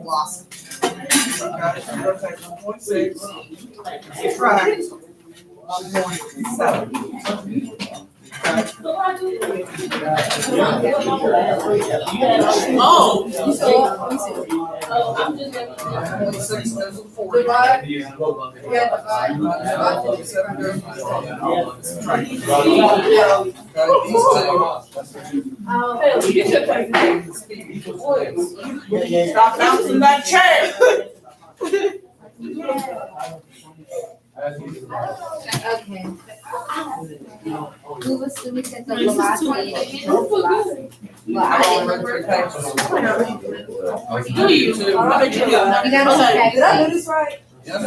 lost. Okay, so you're gonna take 1.6, subtract 1.7. Oh. I'm just. 1.6 goes with 40. Stop bouncing that chair. Okay. We was we said the velocity. Well, I didn't. Do you? You gotta look at it. Yes.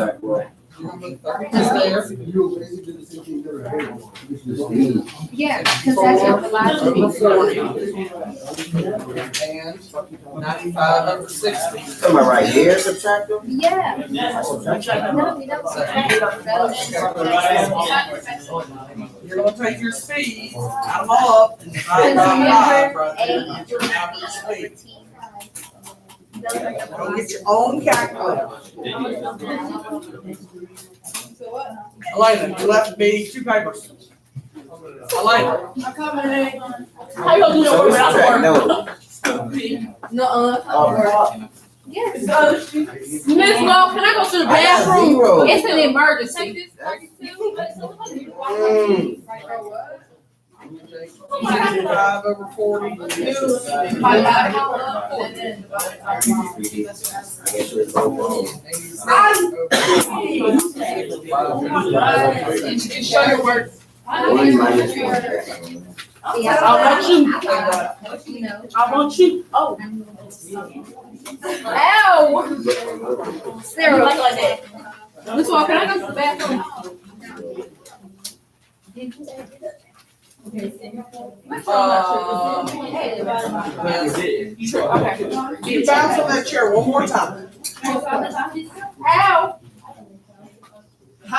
Yeah, because that's your velocity. And 95 over 60. Am I right here, subtract them? Yeah. No, you don't say You're gonna take your speed, add them all up, and divide by 5, right there, and get your average speed. Go get your own calculator. Elena, you left me 2 papers. Elena, How you gonna do that So we without subtract work? no. No. yes. Miss Mo, can I go to the bathroom? Zero. It's an emergency. Mm. 5 over 40. I guess we're both. Show your work. 1 minus 1. I want you. I want you. Oh. Ow! Sarah, like that. Miss Walker, can I go to the bathroom? You bounce on that chair one more time. Ow! I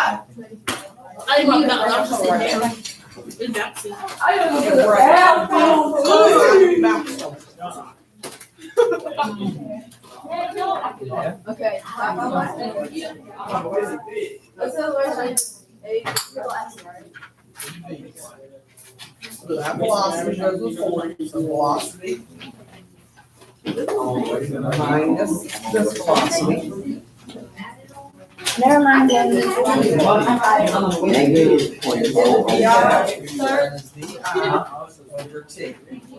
didn't want that. I'm just sitting there. It's bouncing. I don't know. Okay. That velocity goes with 40, so velocity minus this velocity. Never mind. Negative 0.4. Over T.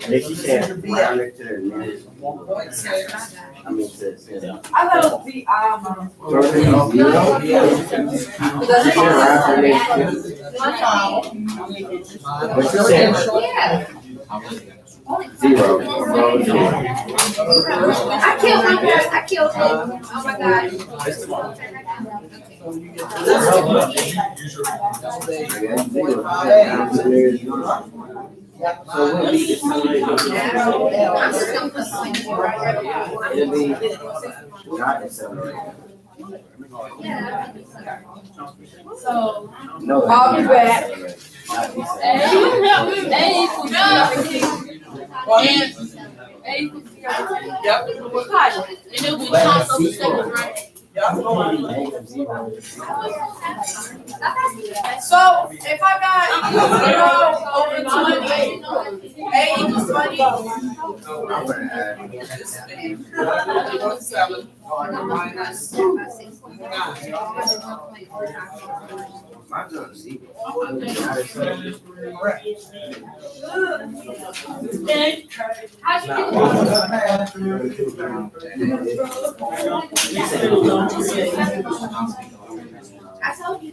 Nikki said round it to the nearest 1.6. I mean, to I thought it was the What you said? 0. I killed my horse. I killed him. Oh my God. So we'll be I'm just gonna put something in right here. it'll be not accelerated. So, No. I'll be back. Not Hey, accelerated. Yep. And then we toss up the seconds, right? Negative 0. so if I got 0 over 20, A equals 20. I'm gonna add. 7 minus 9. Mine's on 0. Correct. How'd you I told you.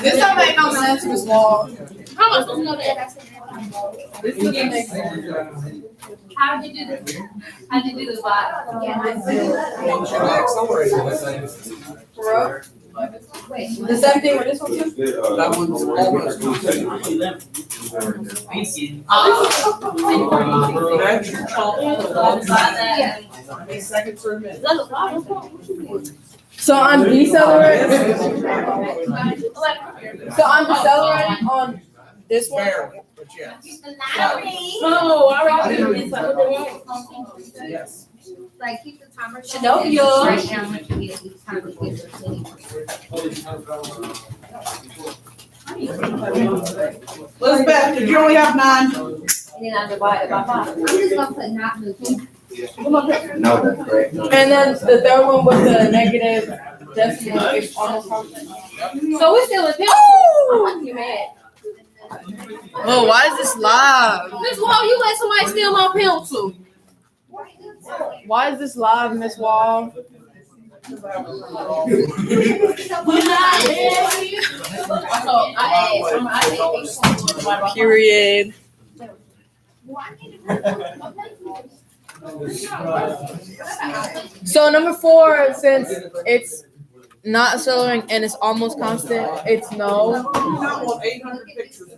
This don't make no sense, Miss Wall. How am I supposed to know that? This doesn't make sense. How'd you do this? How'd you do this vibe? Bro. The same thing with this one too? That one's almost. That's your chalk. How many seconds per minute? So I'm decelerating. So I'm decelerating on this one. Barely, but yes. No, I already did this. Yes. Like keep the timer. Shinokia. Right now, I'm gonna give you time to get your city. Elizabeth, did you only have 9? And then I divide it by 5. I'm just gonna put not moving. No, that's correct. And then the third one with the negative decimal is almost constant. So we're still in pencil. You mad? Oh, why is this live? Miss Wall, you let somebody steal my pencil. Why is this live, Miss Wall? Period. So number 4, since it's not accelerating and it's almost constant, it's no. Not want 800 pictures.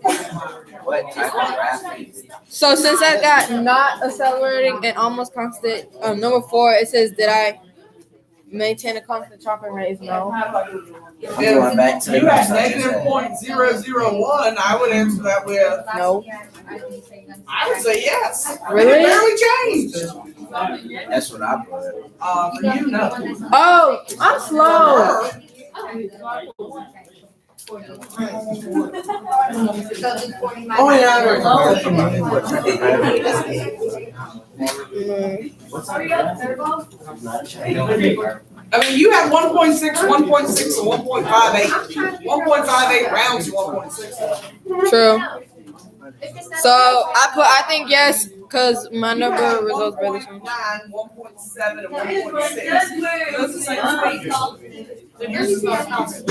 What type of graphic is it? So since I got not accelerating and almost constant, number 4, it says did I maintain a constant chopping rate is no. I'm going back to the You had question. -0.001, I would answer that with, No. I would say yes. Really? It barely changed. That's what I put. For you, no. Oh, I'm slow. Oh, yeah. What's that? Not changing. I mean, you had 1.6, 1.6, and 1.58. 1.58 rounds to 1.6. True. So I think yes, cause my number results barely changed. 1.7, and 1.6. That's the same speed. Then yours is not counted.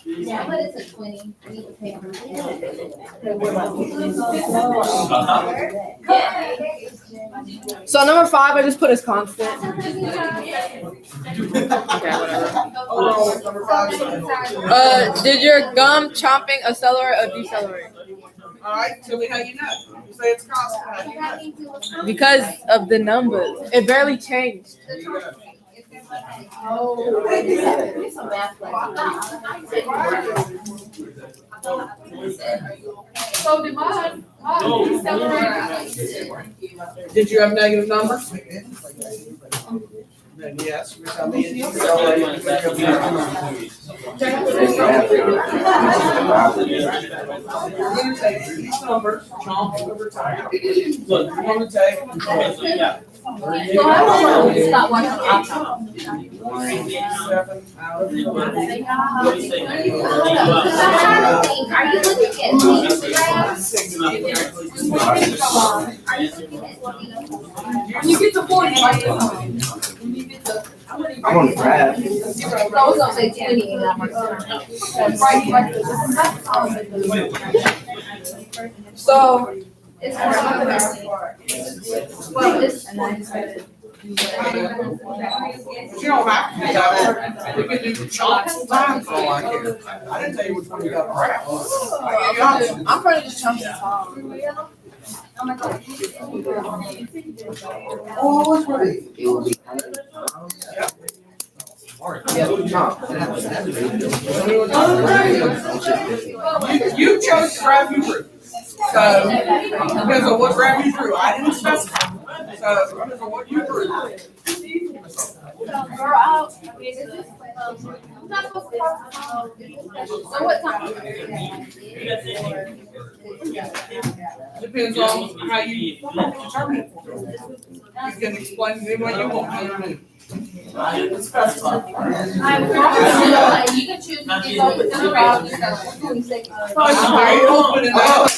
Yeah, but it's a 20. I need the paper. So number 5, I just put as constant. Oh, number 5. Did your gum chomping accelerate or decelerate? All right, tell me how you know. You say it's constant. How do you know? Because of the numbers. It barely changed. It's a math So did mine decelerate? Did you have negative numbers? Then yes, you tell me it decelerated. We're gonna take these numbers, chomp over time. Look, we're gonna take. So I don't want to stop watching Seven out of 20. Are you looking at these graphs? You get to 40. I'm on the graph. I was gonna say 20 and I'm So it's well, it's. You don't have to do that. We can do chomps time for all I care. I didn't tell you which one you got right. I'm probably just chomping the top. Oh, what's right? You chose to grab Hebrew. So, because of what grab you drew, I didn't specify. So, because of what you drew. So what time? Depends on how you determine it. You can explain to me what you want me to do. I didn't specify. You can choose to go with the round. Open it up.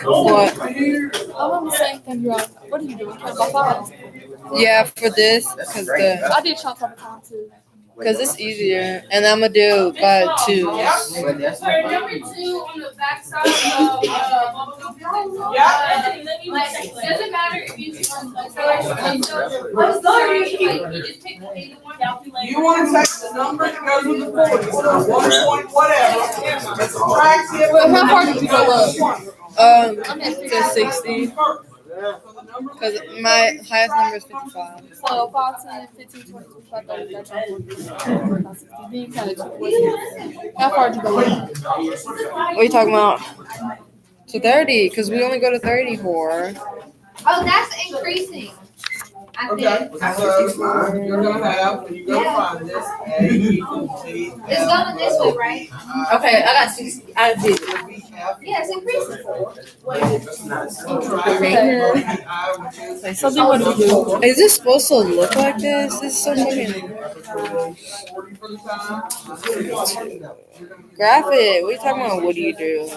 What? Yeah, for this, because I did chomp on the time too. it's easier, and I'm gonna do by 2. Wait, number 2 on the back side of Yeah. like, doesn't matter if you choose acceleration. You just pick either one. You want to take the number that goes with the 40, so 1 point whatever, and subtract it. Well, how far did you go up? To 60, because my highest number is 55. So 5, 10, 15, 20, 25, 30, 40. How far did you go up? What are you talking about? To 30, because we only go to 34. Oh, that's increasing. I Okay, think. so you're gonna have, when you go find this, A equals B. It's going this way, right? Okay, I got 60. I did. Yeah, it's increasing. Something what to do. Is this supposed to look like this? This is so fucking. Graph it. What are you talking about? What do you do?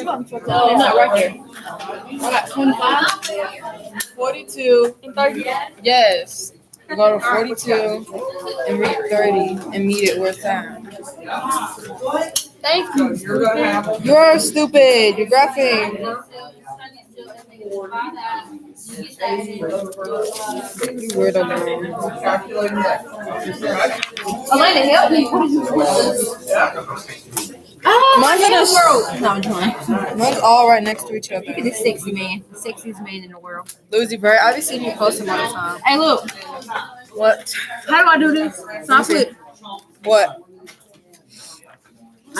No, not right there. I got 25, 42, and 30. Yes. We go to 42 and read 30 and meet it where it's at. Thank you. You're gonna have. You're stupid. You're graphing. You weirdo man. Calculating that. Elena, help me. Mine's in a No, I'm trying. Mine's all right next to each other. Look at this sexy man. Sexiest man in the world. Lucy Bird, I've been seeing you post him all the time. Hey, look. What? How do I do this? So I put. What?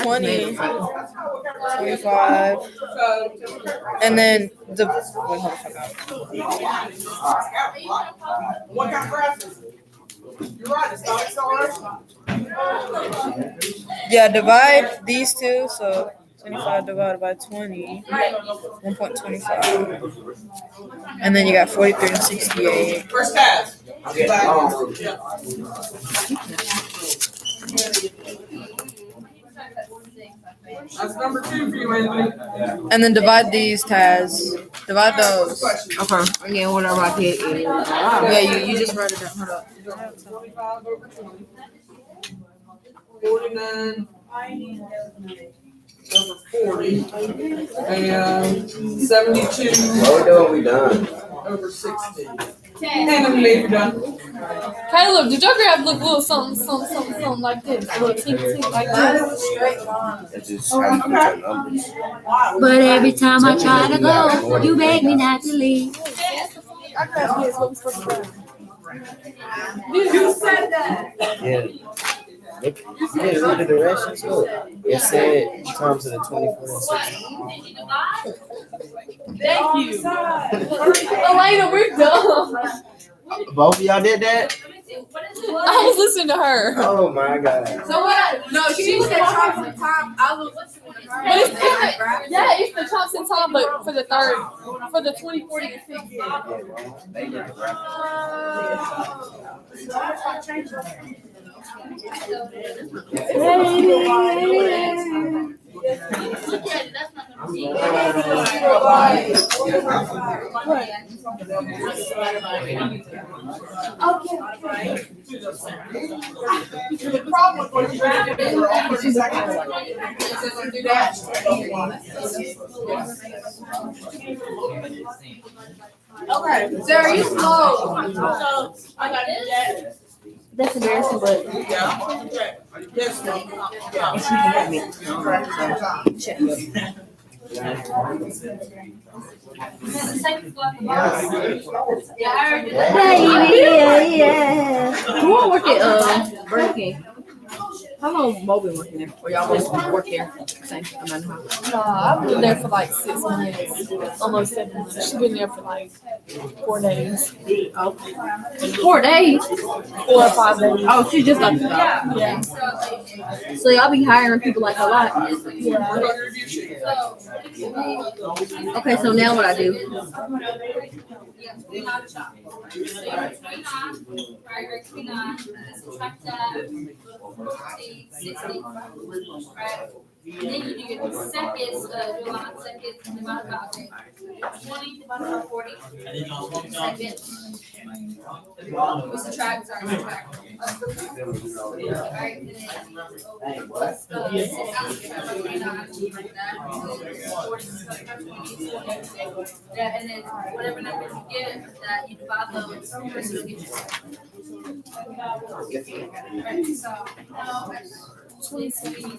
20, 25, and then the. Wait, hold the fuck up. What kind of graph is it? You're right, it's not acceleration. Yeah, divide these two, so 25 divided by 20, 1.25. And then you got 43 and 68. First pass. That's number 2 for you, Anthony. And then divide these tabs. Divide those. Okay. Again, whatever I hit. Yeah, you just write it down. Hold up. 25 over 20. 49 over 40. And 72 What we doing? We done. over 60. Hand them to me if you're done. Caleb, did your grab look little something like this? A little tink like this? It's just how you put your numbers. But every time I try to go, you beg me not to leave. You said that. Yeah. Look, you didn't read the directions. Look, it said times to the 24 and 60. Thank you. Elena, we're done. Both of y'all did that? I was listening to her. Oh my God. So what? No, she said chocolate time. I was listening to her. But it's yeah, it's the Thompson time, but for the 20, 40, and 60. The problem with what you're trying to do is we're all 30 seconds. Do that. Okay. Sarah, you slow. I got that. That's embarrassing, but Yeah. Yes, ma'am. yeah. Who will work at Burger King? How long Moby working there? Or y'all both work there? Same amount of time. I've been there for like 6 months, almost 7 months. She's been there for like 4 days. 4 days. 4 or 5 days. Oh, she just got the job. Yeah. So y'all be hiring people like a lot. Okay, so now what I do? And then you do your seconds, do a lot of seconds, divided by 20 divided by 40 seconds. We subtract, sorry, subtract. Alright, and then plus 60 divided by 49, yeah, and then whatever number you get, that you divide those, you'll get your Right, so now 23.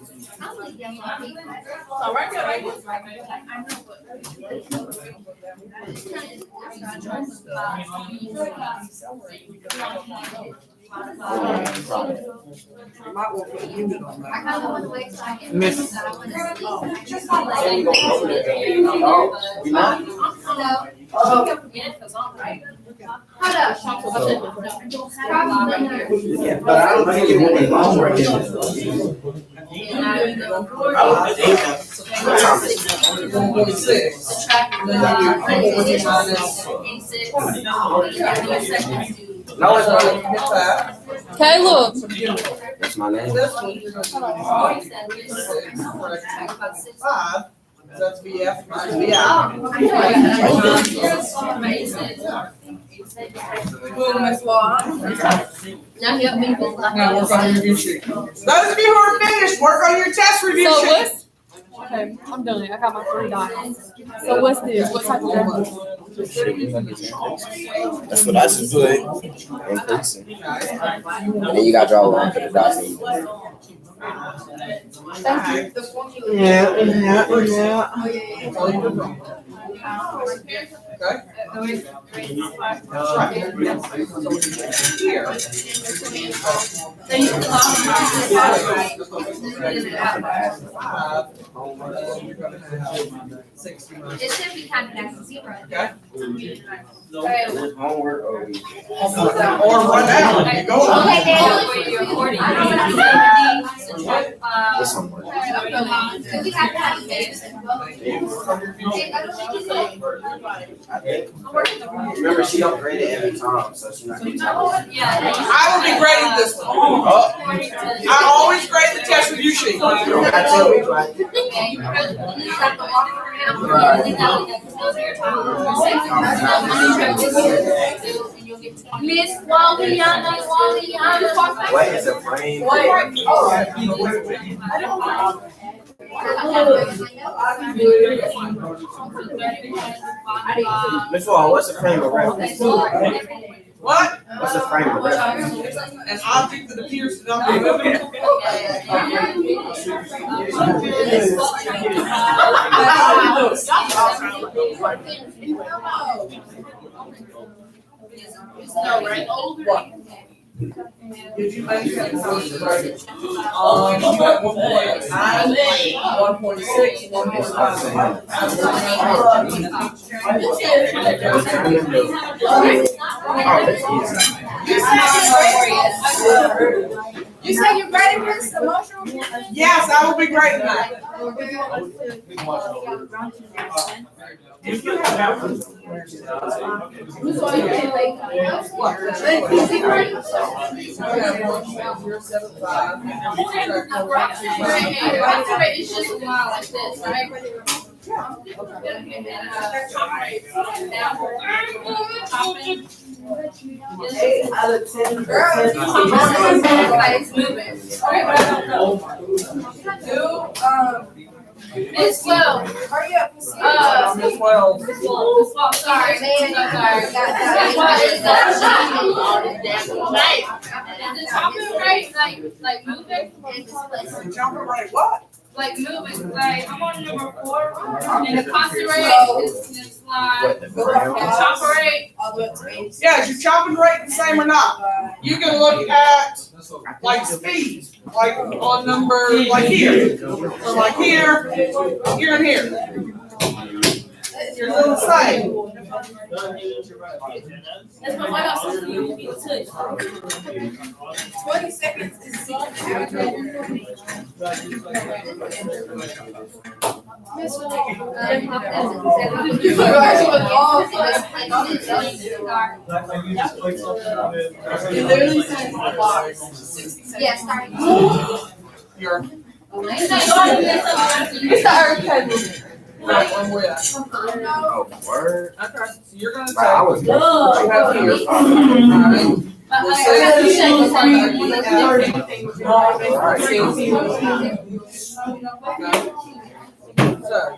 Oh, right there, right Yeah, but I don't think it will be long right now. No, it's not. Caleb. That's my name. That's VF. Boom, Miss Law. Now help me. Now work on your review sheet. Those of you who are finished, work on your test review So sheet. what's okay? I'm doing it. I got my 3 dots. So what's this? What type of graph? That's what I should put. Increasing. And then you got to draw a line for the dots. Thank you. Yeah. Okay. Here. It should be kind of next to 0. Okay. There's homework or we. Or run out. You go. Okay, now. What's Cause we have to have things. Remember, she upgraded every time, so she's not getting tired. Yeah. I will be grading this one. I always grade the test review sheet. That's it, we tried. Miss Walliana. What is a frame? Miss Wall, what's a frame of reference? What? What's a frame of reference? An object that appears to not be moving. Did you make that? You got 1.9, 1.6, 1.5. You say you're ready for the mushroom? Yes, I will be grading that. If you have that. Who's all you can like? It's just a while like this, right? Miss Well, Hurry up. Miss Wells. sorry. Is the chopping right? Like moving? Jumping right, what? Like moving, like I'm on number 4, and the constant rate is like the chopper rate. All the way up to 80. Yeah, is your chopping rate the same or not? You can look at like speed, like on number, like here. So like here, here and here. You're a little same. That's what I got supposed to use. 20 seconds is You literally said Yeah, starting. you're, It's the earthquake movement. right, one way up. Oh, word. Okay, so you're gonna Right, I was. take what you have here. Alright. So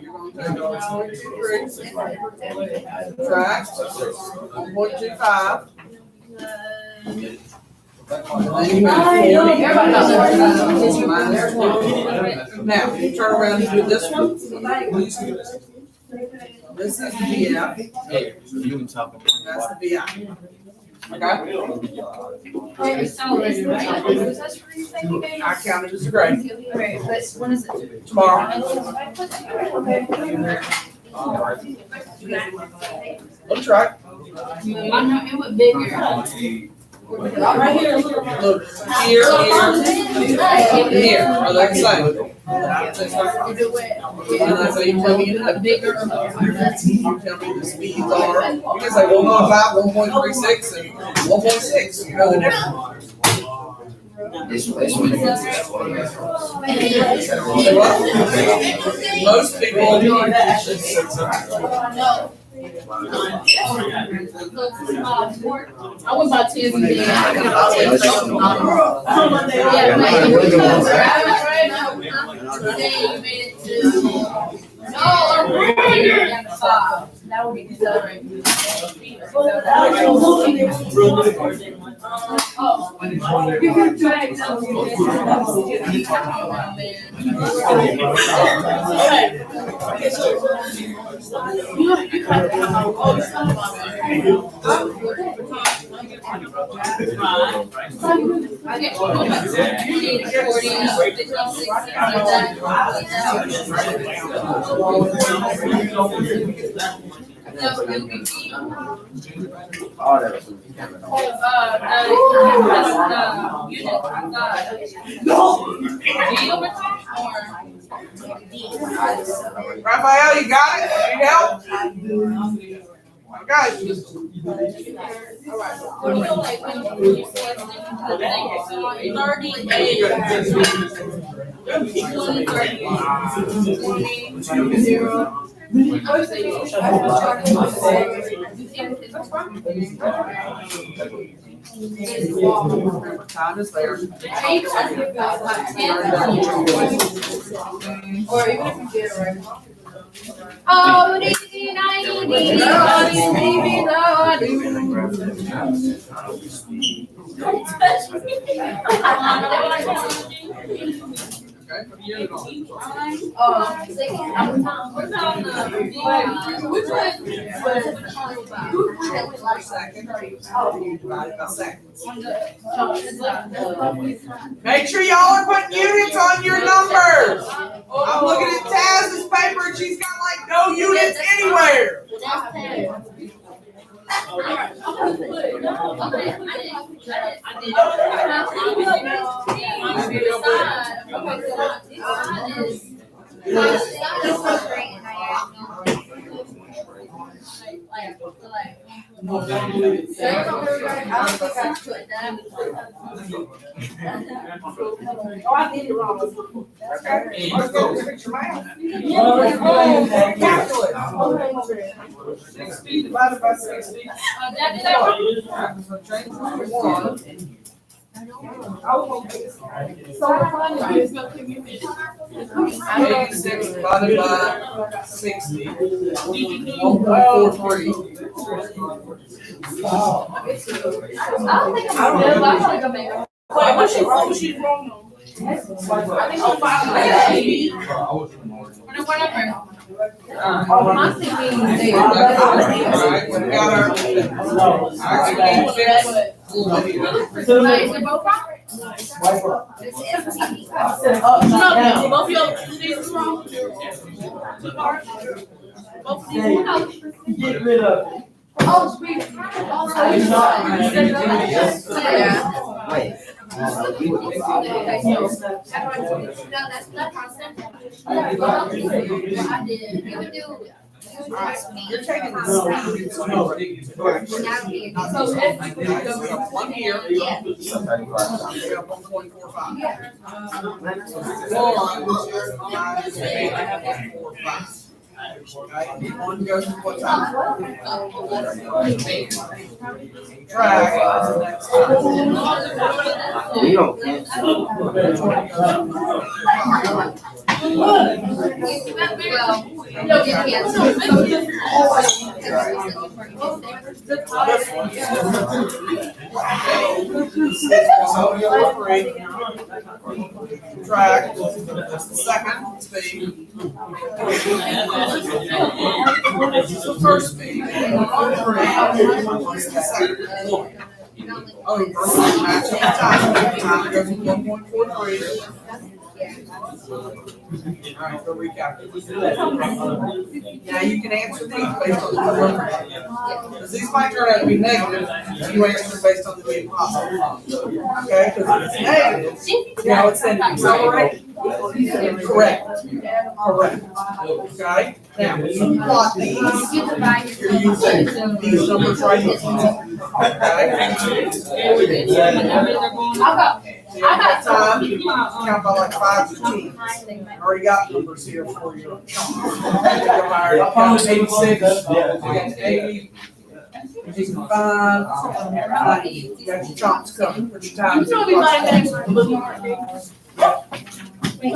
you're gonna take 1.23, subtract 1.25. Now, you turn around and do this one. This is the VF, You can talk about. that's the VI. Okay? I counted as a grade. When is it? Tomorrow. Let's try. I know it was bigger. Right here. Look, here, here. Are they the same? And I say, you tell me the bigger. You tell me the speeds are. You can say 1.5, 1.36, and 1.6. You know the difference. Most people. I went by 10 and That would be accelerated. All that was. Raphael, you got it? Need help? Okay. Time is there. Or even if you did, right? Oh, dee, don't touch me. Make sure y'all are putting units on your numbers. I'm looking at Taz's paper and she's got like no units anywhere. Oh, I did it wrong. Okay, let's go. Fix your math. Calculate. 60 divided by 60. Eighty-six divided by 60. 1.43. Wait, what's she wrong? She's wrong. I think I'm fine. Whatever. I'm thinking they are. Alright, we got our. Alright, Is it both wrong? No, both of y'all, these are wrong. Two parts. Both of these are wrong. Get rid of it. Oh, sweet. It's not right. Wait. No, that's not constant. I did. You would do. You're taking this. No. So it's 1 year. Yeah. We got 1.45. One goes to what time? Track. We don't cancel. So you're operating track, that's the second speed. This is the first speed. What's the second? Oh, you're matching the time. Time goes from 1.43. Alright, so recalculate. Now you can answer these based on the number. Because these might turn out to be negative, you answer based on the being positive. Okay, because if it's negative, now it's then accelerate. Correct. Correct. Okay, now when you plot these, you're using these numbers right here. Okay. So you have time, count by like 5 to 10. I already got numbers here for you. I found 86, I got 80, 85, 90. You got your chomps coming, put your time. You know me by next. Do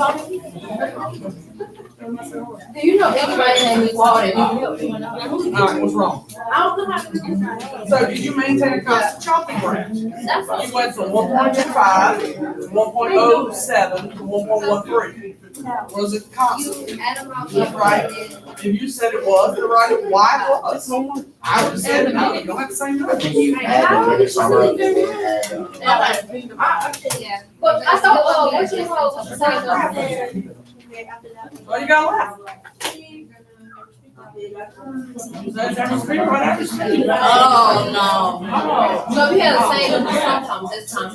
you know everybody named Water? Alright, what's wrong? I don't know how to do that. So did you maintain a constant chopping range? You went from 1.25 to 1.07 to 1.13. Was it constant? Right. If you said it was, the right, why was? I would have said no, you don't have to say no. But I thought, what's your whole? Well, you gotta laugh. That's average speed, right average speed. Oh, no. No, we had the same number sometimes, this time.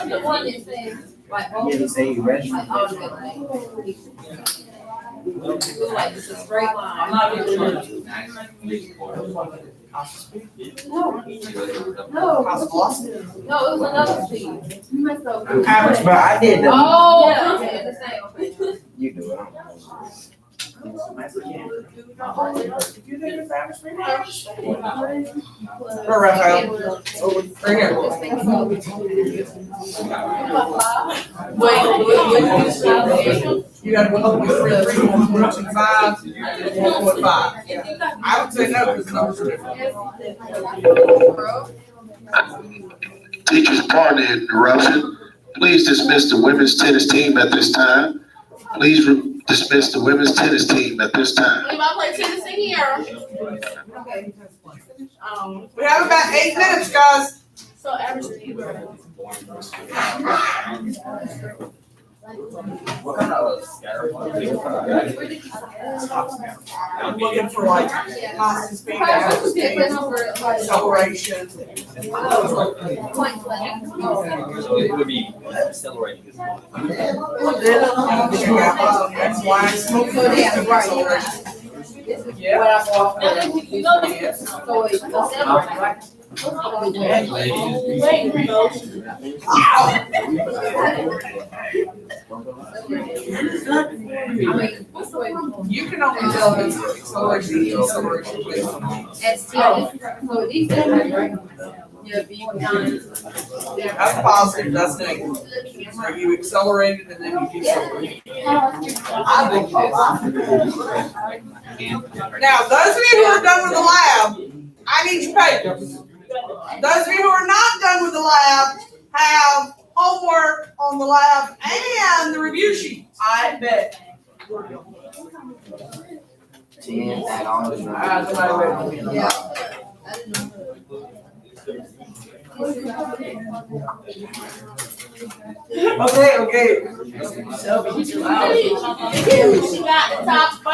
The one that says. Like, Yeah, they say you ready. like, all of it, like it's a straight line. No, How's velocity? no, it was another speed. You messed up. Average, but I did the. Oh, yeah, okay, the same, okay. You do it. I don't know. Or Raphael. Right here. Wait, You gotta go 1.33, 1.25, 1.5. I would say no, because the numbers are different. Teachers, pardon the interruption. Please dismiss the women's tennis team at this time. Please dismiss the women's tennis team at this time. Anybody play tennis in here? We have about 8 minutes, guys. So average speed. What kind of scatter? I'm looking for like constant speed, acceleration. So it would be accelerating. That's why I smoke acceleration. Yeah. You can only tell the acceleration and deceleration based on that's positive, that's negative. So you accelerated and then you decelerated. Now, those of you who are done with the lab, I need your papers. Those of you who are not done with the lab have homework on the lab and the review sheet. I bet. 10 add on. Okay. She got the top 5.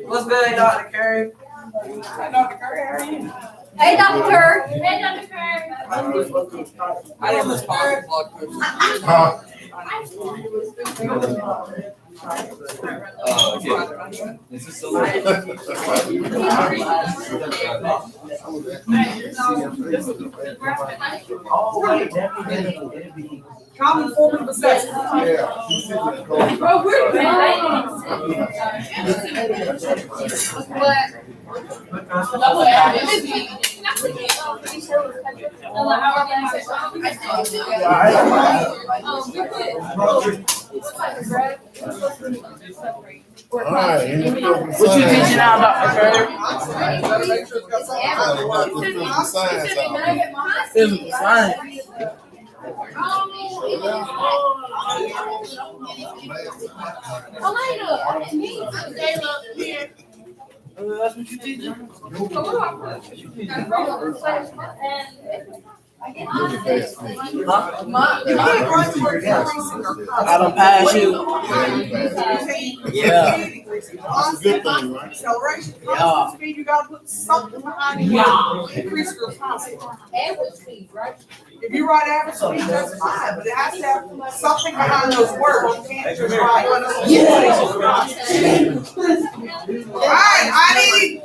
What's good, Dr. Curry? Hi, Dr. Curry, how are you? Hey, Dr. Kerr. Hey, Dr. Kerr. I didn't respond to blog posts. This is so. Common formative assessment. Bro, we're bad. Alright. What you teaching now, Dr. Curry? Physical science. That's what you teaching? I don't pass you. Yeah. Acceleration. Yeah. Speed, you gotta put something behind it. Yeah. Increase your velocity. Average speed, right? If you write average speed, that's fine, but it has to have something behind those words. You can't just write. All right, I need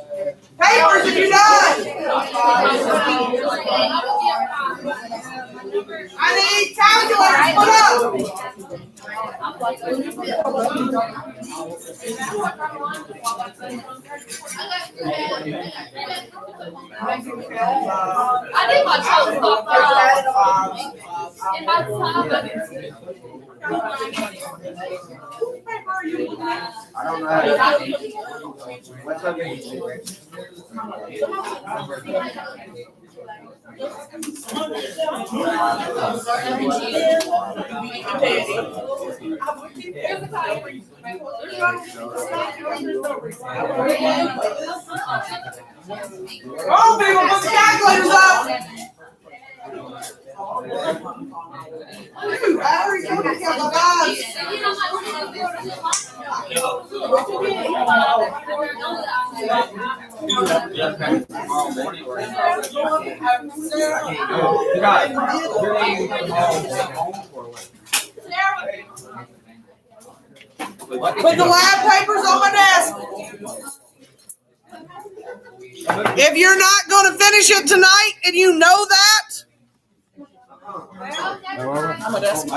papers if you're done. I need calculators put up. I think my toes popped out. In my top. I don't know how to. What's up? Oh, people, put the calculators up. Dude, I already told you to count my guys. Put the lab papers on my desk. If you're not going to finish it tonight and you know that, I'm a desk.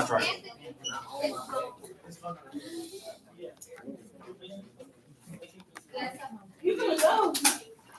You gonna go?